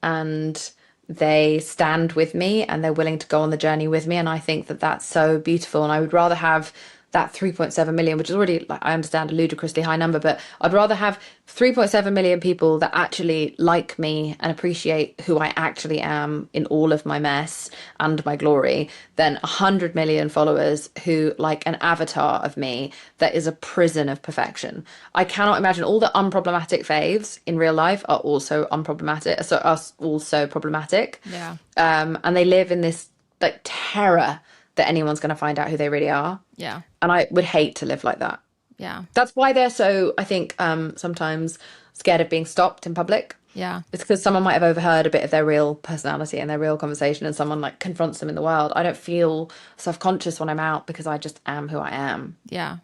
and they stand with me, and they're willing to go on the journey with me. And I think that that's so beautiful. And I would rather have that 3.7 million, which is already, like, I understand, a ludicrously high number, but I'd rather have 3.7 million people that actually like me and appreciate who I actually am in all of my mess and my glory, than 100 million followers who like an avatar of me that is a prison of perfection. I cannot imagine. All the unproblematic faves in real life are also unproblematic, so are also problematic. Yeah. And they live in this, like, terror that anyone's going to find out who they really are. Yeah. And I would hate to live like that. Yeah. That's why they're so, I think, sometimes scared of being stopped in public. Yeah. It's because someone might have overheard a bit of their real personality and their real conversation, and someone, like, confronts them in the world. I don't feel self-conscious when I'm out, because I just am who I am. Yeah.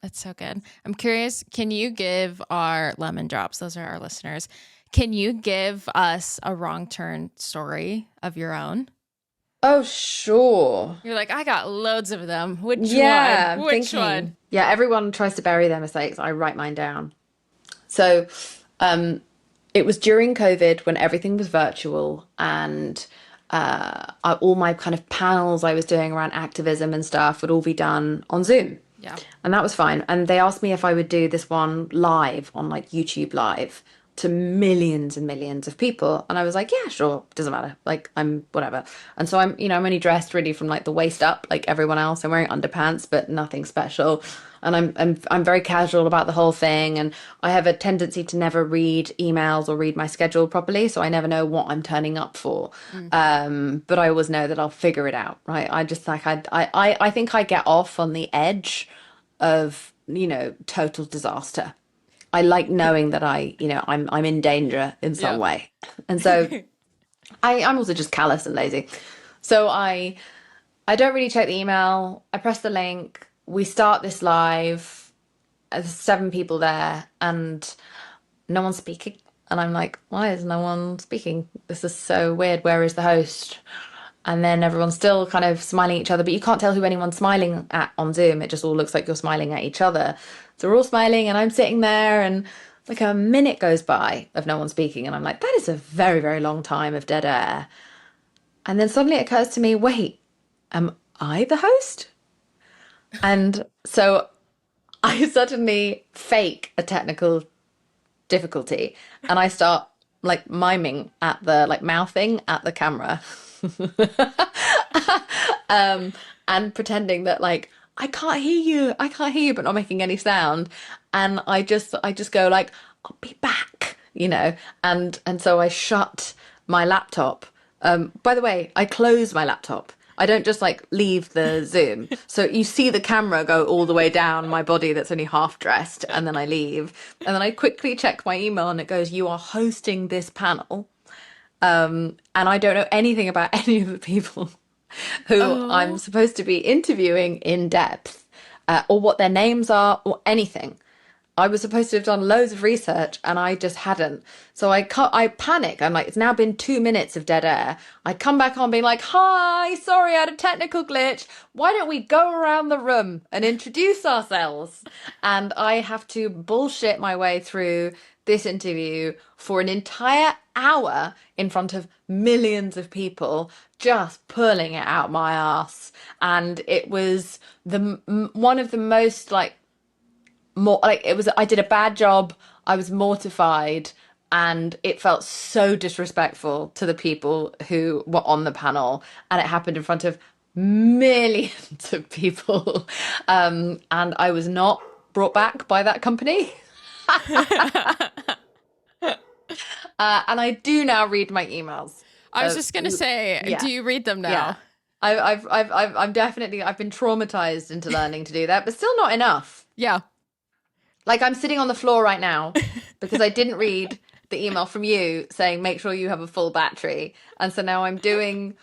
That's so good. I'm curious, can you give our lemon drops, those are our listeners, can you give us a wrong turn story of your own? Oh, sure. You're like, I got loads of them. Which Yeah, one? I'm Which thinking. one? Yeah, everyone tries to bury their mistakes. I write mine down. So, it was during COVID when everything was virtual, and all my kind of panels I was doing around activism and stuff would all be done on Zoom. Yeah. And that was fine. And they asked me if I would do this one live on, like, YouTube Live to millions and millions of people. And I was like, yeah, sure, doesn't matter. Like, I'm whatever. And so I'm only dressed really from, like, the waist up, like everyone else. I'm wearing underpants, but nothing special. And I'm very casual about the whole thing. And I have a tendency to never read emails or read my schedule properly, so I never know what I'm turning up for. But I always know that I'll figure it out, right? I just, like, I think I get off on the edge of, you know, total disaster. I like knowing that I'm in danger in some way. And so I'm also just callous and lazy. So I don't really check the email. I press the link. We start this live. There's 7 people there, and no one's speaking. And I'm like, why is no one speaking? This is so weird. Where is the host? And then everyone's still kind of smiling at each other, but you can't tell who anyone's smiling at on Zoom. It just all looks like you're smiling at each other. So we're all smiling, and I'm sitting there, and like a minute goes by of no one speaking. And I'm like, that is a very, very long time of dead air. And then suddenly it occurs to me, wait, am I the host? And so I suddenly fake a technical difficulty, and I start, like, miming at the, like, mouthing at the camera. And pretending that, like, I can't hear you, but not making any sound. And I just go, like, I'll be back, you know. And so I shut my laptop. By the way, I close my laptop. I don't just, like, leave the Zoom. So you see the camera go all the way down my body that's only half dressed, and then I leave. And then I quickly check my email, and it goes, you are hosting this panel. And I don't know anything about any of the people who I'm supposed to be interviewing in depth, or what their names are, or anything. I was supposed to have done loads of research, and I just hadn't. So I panic. I'm like, it's now been 2 minutes of dead air. I come back on being like, hi, sorry, I had a technical glitch. Why don't we go around the room and introduce ourselves? And I have to bullshit my way through this interview for an entire hour in front of millions of people, just pulling it out my ass. And it was one of the most, like, more, like, it was, I did a bad job. I was mortified, and it felt so disrespectful to the people who were on the panel, and it happened in front of millions of people. And I was not brought back by that company. And I do now read my emails. I was just gonna say, Yeah, do you read them yeah. now? I'm definitely, I've been traumatized into learning to do that, but still not enough. Yeah. Like I'm sitting on the floor right now because I didn't read the email from you saying make sure you have a full battery. And so now I'm doing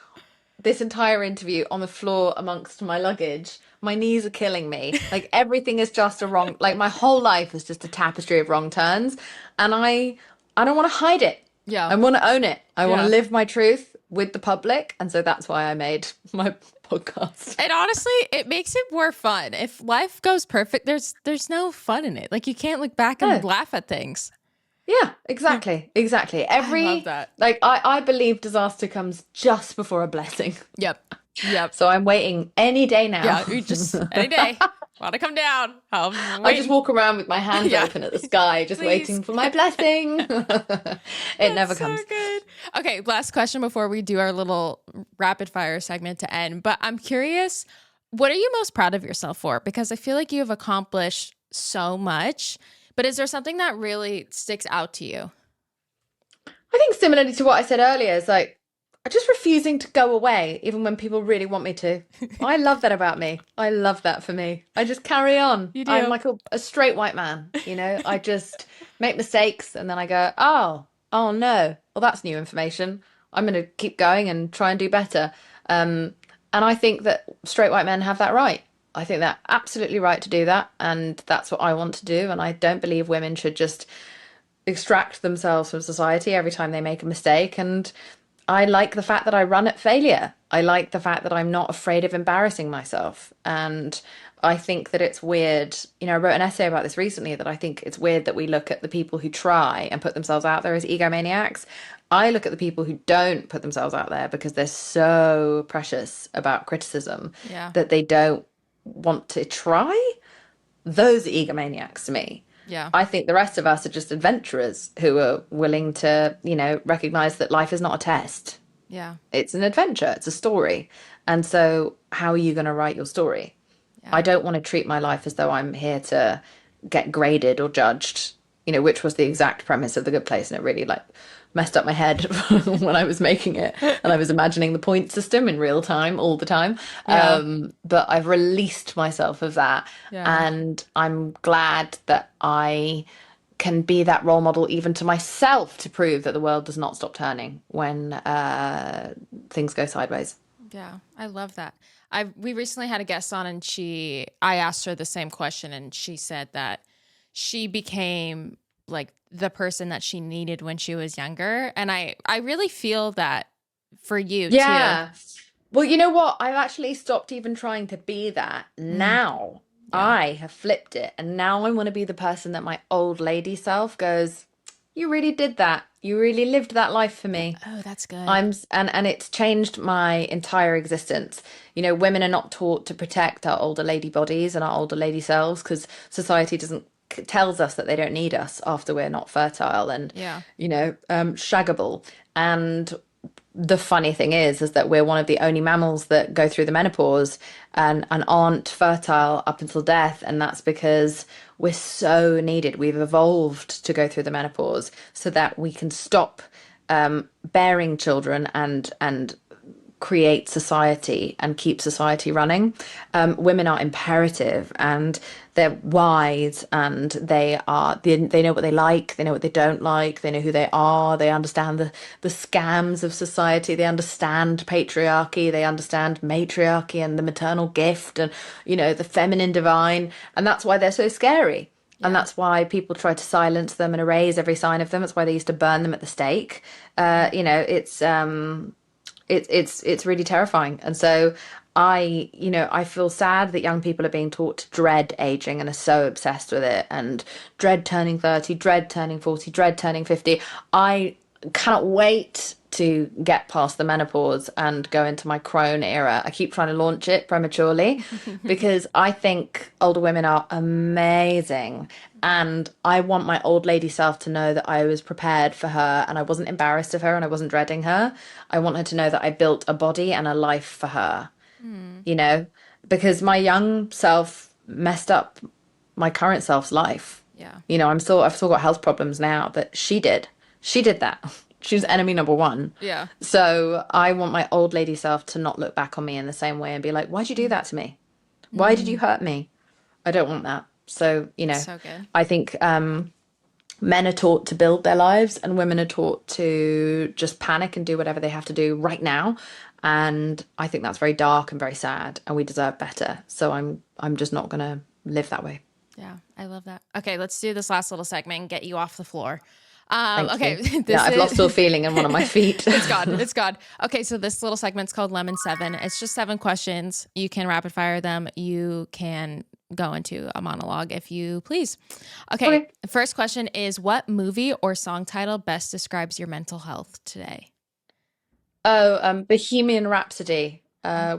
this entire interview on the floor amongst my luggage. My knees are killing me. Like everything is just a wrong, like my whole life is just a tapestry of wrong turns. And I don't want to hide it. Yeah. I want to own it. I want to Yeah. live my truth with the public. And so that's why I made my podcast. And honestly, it makes it more fun. If life goes perfect, there's no fun in it. Like you can't look back and No. laugh at things. Yeah, exactly. Exactly. I love that. Like, I believe disaster comes just before a blessing. Yep. Yep. So I'm waiting any day now. Yeah. You just any day want to come down. I'm I just waiting. walk around with my hands Yeah. open at the sky, just Please. waiting for my blessing. It never So comes. good. Okay, last question before we do our little rapid fire segment to end. But I'm curious, what are you most proud of yourself for? Because I feel like you have accomplished so much. But is there something that really sticks out to you? I think similarly to what I said earlier, is like just refusing to go away, even when people really want me to. I love that about me. I love that for me. I just carry on. You do. I'm like a straight white man, you know? I just make mistakes and then I go, oh no, well, that's new information. I'm going to keep going and try and do better. And I think that straight white men have that right. I think they're absolutely right to do that. And that's what I want to do. And I don't believe women should just extract themselves from society every time they make a mistake. And I like the fact that I run at failure. I like the fact that I'm not afraid of embarrassing myself. And I think that it's weird. You know, I wrote an essay about this recently that I think it's weird that we look at the people who try and put themselves out there as egomaniacs. I look at the people who don't put themselves out there because they're so precious about criticism Yeah. that they don't want to try. Those are egomaniacs to me. Yeah. I think the rest of us are just adventurers who are willing to, you know, recognize that life is not a test. Yeah. It's an adventure, it's a story. And so, how are you going to write your story? Yeah. I don't want to treat my life as though I'm here to get graded or judged, you know, which was the exact premise of The Good Place. And it really like messed up my head when I was making it. And I was imagining the point system in real time all the time. Yeah. But I've released myself of that. Yeah. And I'm glad that I can be that role model even to myself to prove that the world does not stop turning when things go sideways. Yeah, I love that. We recently had a guest on and I asked her the same question and she said that she became like the person that she needed when she was younger. And I really feel that for you Yeah. too. Well, you know what? I've actually stopped even trying to be that. Now Yeah. I have flipped it. And now I want to be the person that my old lady self goes, you really did that. You really lived that life for me. Oh, that's good. And it's changed my entire existence. You know, women are not taught to protect our older lady bodies and our older lady selves because society doesn't tells us that they don't need us after we're not fertile and Yeah. you know shaggable. And the funny thing is that we're one of the only mammals that go through the menopause and aren't fertile up until death, and that's because we're so needed. We've evolved to go through the menopause so that we can stop bearing children and create society and keep society running. Women are imperative and they're wise and they know what they like, they know what they don't like, they know who they are, they understand the scams of society, they understand patriarchy, they understand matriarchy and the maternal gift and, you know, the feminine divine. And that's why they're so scary. And that's why people try to silence them and erase every sign of them. That's why they used to burn them at the stake. You know, it's really terrifying. And so I feel sad that young people are being taught to dread aging and are so obsessed with it and dread turning 30, dread turning 40, dread turning 50. I cannot wait to get past the menopause and go into my crone era. I keep trying to launch it prematurely because I think older women are amazing. And I want my old lady self to know that I was prepared for her and I wasn't embarrassed of her and I wasn't dreading her. I want her to know that I built a body and a life for her, you know, because my young self messed up my current self's life. Yeah. You know, I've still got health problems now, but she did. She did that. She's enemy number one. Yeah. So I want my old lady self to not look back on me in the same way and be like, why'd you do that to me? Why did you hurt me? I don't want that. So, you know, So good. I think men are taught to build their lives and women are taught to just panic and do whatever they have to do right now. And I think that's very dark and very sad and we deserve better. So I'm just not gonna live that way. Yeah, I love that. Okay, let's do this last little segment and get you off the floor. Thank Okay, you. Yeah, I've lost all feeling in one of my feet. It's gone. It's gone. Okay, so this little segment's called Lemon 7. It's just 7 questions. You can rapid fire them. You can go into a monologue if you please. Okay. The first question is, what movie or song title best describes your mental health today? Oh, Bohemian Rhapsody,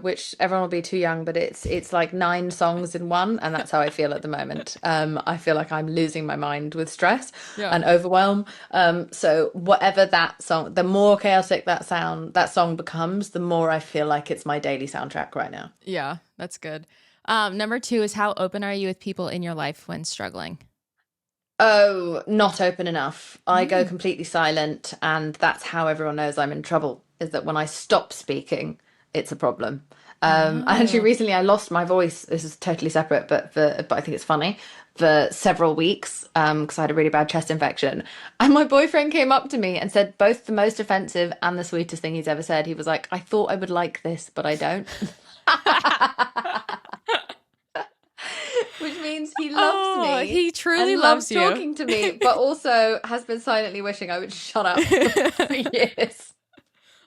which everyone will be too young, but it's like 9 songs in one, and that's how I feel at the moment. I feel like I'm losing my mind with stress Yeah. and overwhelm. So whatever that song, the more chaotic that song becomes, the more I feel like it's my daily soundtrack right now. Yeah, that's good. Number 2 is, how open are you with people in your life when struggling? Oh, not open enough. I go completely silent, and that's how everyone knows I'm in trouble, is that when I stop speaking, it's a problem. Actually, recently I lost my voice. This is totally separate, but I think it's funny, for several weeks, because I had a really bad chest infection. And my boyfriend came up to me and said both the most offensive and the sweetest thing he's ever said. He was like, I thought I would like this, but I don't. Which means he loves me. He truly and loves you. talking to me, but also has been silently wishing I would shut up for years.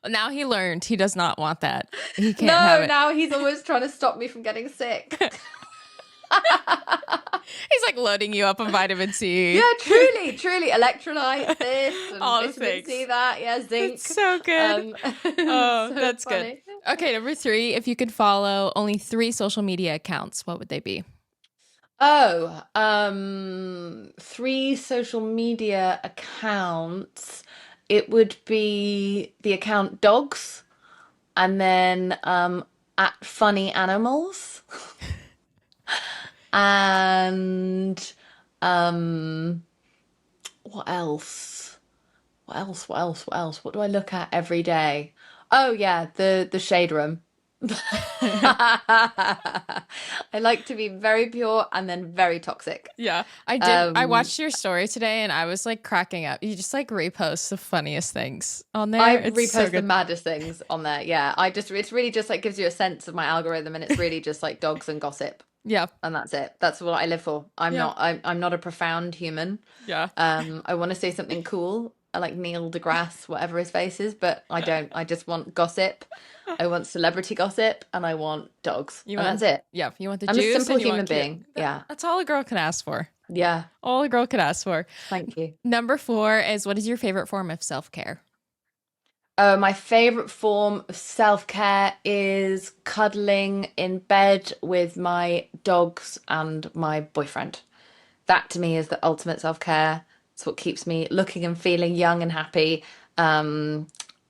Now he learned he does not want that. He can't have it. Now he's always trying to stop me from getting sick. He's like loading you up on vitamin C. Yeah, truly. Electrolyte this and all the vitamin things. C that. Yeah, zinc. It's so good. Oh, so that's funny. good. Okay, number 3, if you could follow only 3 social media accounts, what would they be? Oh, 3 social media accounts. It would be the account dogs, and then at funny animals, and what else? What do I look at every day? Oh yeah, the shade room. I like to be very pure and then very toxic. Yeah, I did. I watched your story today and I was like cracking up. You just like repost the funniest things on there. I It's repost so the good. maddest things on there. Yeah, it's really just like gives you a sense of my algorithm, and it's really just like dogs and gossip, Yeah, and that's it. That's what I live for. Yeah. I'm not a profound human. yeah. I want to say something cool. I like Neil deGrasse, whatever his face is, but I don't. I just want gossip. I want celebrity gossip, and I want dogs, and that's it. Yeah, you want the I'm a juice simple and you human want cute. being. Yeah, That's all a girl can ask for. yeah. All a girl could ask for. Thank you. Number 4 is, what is your favorite form of self-care? My favorite form of self-care is cuddling in bed with my dogs and my boyfriend. That to me is the ultimate self-care. It's what keeps me looking and feeling young and happy.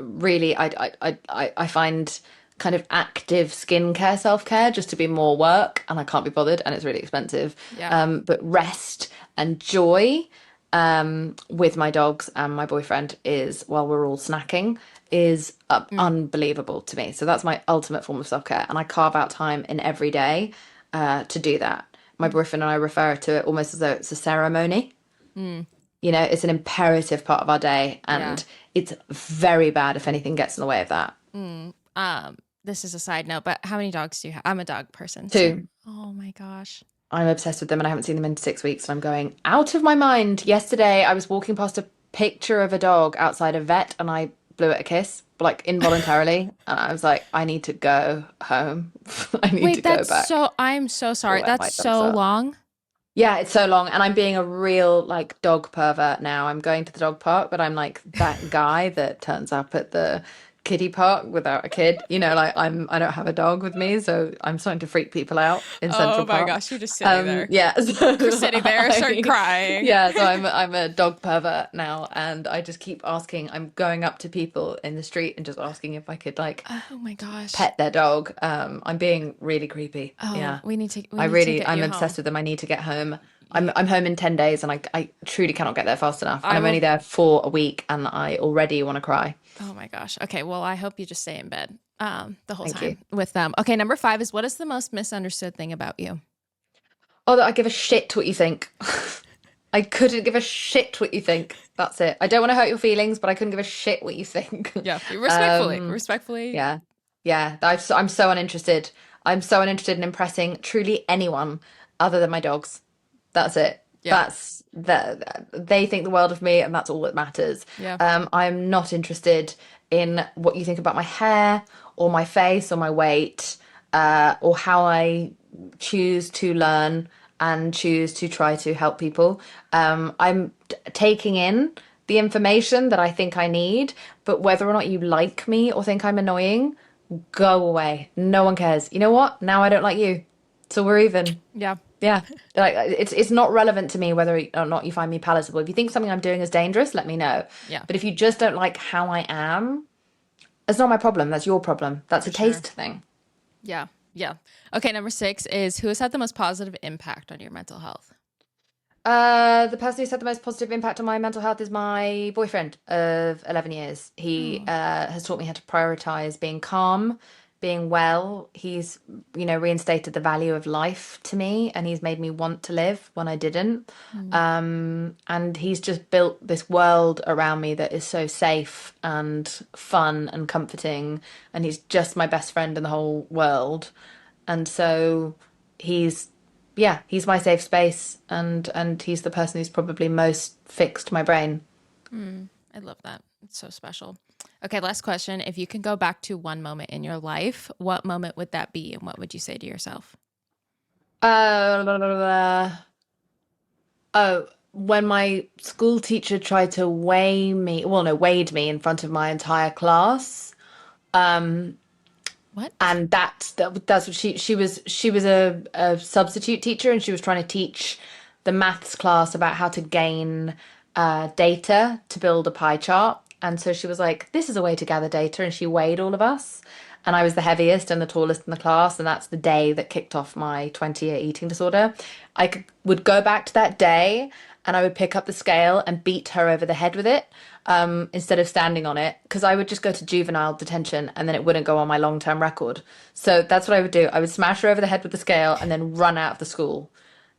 Really, I find kind of active skincare self-care just to be more work, and I can't be bothered, and it's really expensive. Yeah. But rest and joy with my dogs and my boyfriend is, while we're all snacking, is unbelievable to me. So that's my ultimate form of self-care, and I carve out time in every day to do that. My boyfriend and I refer to it almost as though it's a ceremony. You know, it's an imperative part of our day, and it's very bad if anything gets in the way of that. This is a side note, but how many dogs do you have? I'm a dog person. 2. Oh my gosh. I'm obsessed with them, and I haven't seen them in 6 weeks, and I'm going out of my mind. Yesterday, I was walking past a picture of a dog outside a vet, and I blew it a kiss, like involuntarily, and I was like, I need to go home. I need to go back. I'm so sorry. Where my That's dogs so are. long. Yeah, it's so long, and I'm being a real like dog pervert now. I'm going to the dog park, but I'm like that guy that turns up at the kiddie park without a kid. You know, like I don't have a dog with me, so I'm starting to freak people out in Oh Central my Park. gosh, you're just sitting there. Yeah, so Sitting there, start crying. yeah, so I'm a dog pervert now, and I just keep asking. I'm going up to people in the street and just asking if I could like Oh my gosh. pet their dog. I'm being really creepy. Oh, Yeah. we need to get I'm you home. obsessed with them. I need to get home. You, I'm home in 10 days and I truly cannot get there fast enough. And I I'm only will. there for a week and I already want to cry. Oh my gosh. Okay. Well, I hope you just stay in bed the whole Thank you. time with them. Okay. Number 5 is, what is the most misunderstood thing about you? Oh, that I give a shit what you think. I couldn't give a shit what you think. That's it. I don't want to hurt your feelings, but I couldn't give a shit what you think. Yeah. Respectfully. Respectfully. Yeah. Yeah. I'm so uninterested. I'm so uninterested in impressing truly anyone other than my dogs. That's it. Yeah. That's that they think the world of me, and that's all that matters. Yeah. I'm not interested in what you think about my hair or my face or my weight, or how I choose to learn and choose to try to help people. I'm taking in the information that I think I need, but whether or not you like me or think I'm annoying, go away. No one cares. You know what? Now I don't like you, so we're even. Yeah. Yeah, like it's not relevant to me whether or not you find me palatable. If you think something I'm doing is dangerous, let me know. Yeah. But if you just don't like how I am, it's not my problem. That's your problem. That's For a sure. taste thing. Yeah. Yeah. Okay. Number 6 is, who has had the most positive impact on your mental health? The person who's had the most positive impact on my mental health is my boyfriend of 11 years. He Oh, has taught me how to prioritize being calm, being well. He's, reinstated the value of life to me, and he's made me want to live when I didn't. mm, And he's just built this world around me that is so safe and fun and comforting. And he's just my best friend in the whole world. And so he's he's my safe space, and he's the person who's probably most fixed my brain. I love that. It's so special. Okay. Last question. If you can go back to one moment in your life, what moment would that be? And what would you say to yourself? Uh, oh, when my school teacher tried to weighed me in front of my entire class. What? And that's what she was a substitute teacher, and she was trying to teach the maths class about how to gain data to build a pie chart. And so she was like, this is a way to gather data, and she weighed all of us, and I was the heaviest and the tallest in the class, and that's the day that kicked off my 20-year eating disorder. Would go back to that day, and I would pick up the scale and beat her over the head with it, instead of standing on it, because I would just go to juvenile detention and then it wouldn't go on my long-term record. So that's what I would do. I would smash her over the head with the scale and then run out of the school.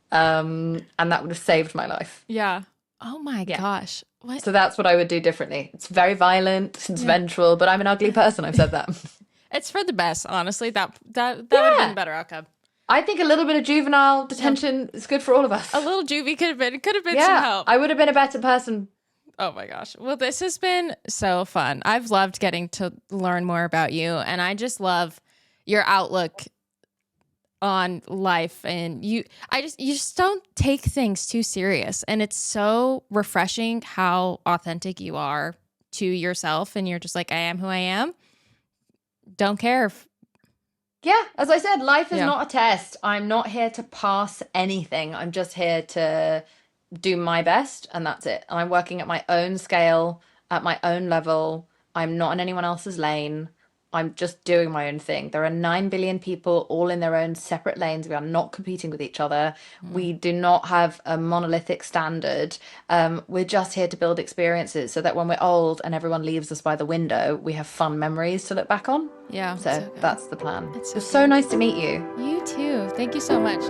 And that would have saved my life. Yeah. Oh my Yeah. gosh. What? So that's what I would do differently. It's very violent, it's Yeah. vengeful, but I'm an ugly person. I've said that. It's for the best, honestly. That would have been Yeah. a better outcome. I think a little bit of juvenile detention is good for all of us. A little juvie could have been some Yeah, help. I would have been a better person. Oh my gosh. Well, this has been so fun. I've loved getting to learn more about you, and I just love your outlook on life, and you just don't take things too serious, and it's so refreshing how authentic you are to yourself, and you're just like, I am who I am. Don't care if, Yeah, as I said, life is yeah. not a test. I'm not here to pass anything. I'm just here to do my best, and that's it. And I'm working at my own scale, at my own level. I'm not in anyone else's lane. I'm just doing my own thing. There are 9 billion people all in their own separate lanes. We are not competing with each other. Mm. We do not have a monolithic standard. We're just here to build experiences so that when we're old and everyone leaves us by the window, we have fun memories to look back on. Yeah. So Good. that's the plan. It's It so was so good. nice to meet you. You too. Thank you so much.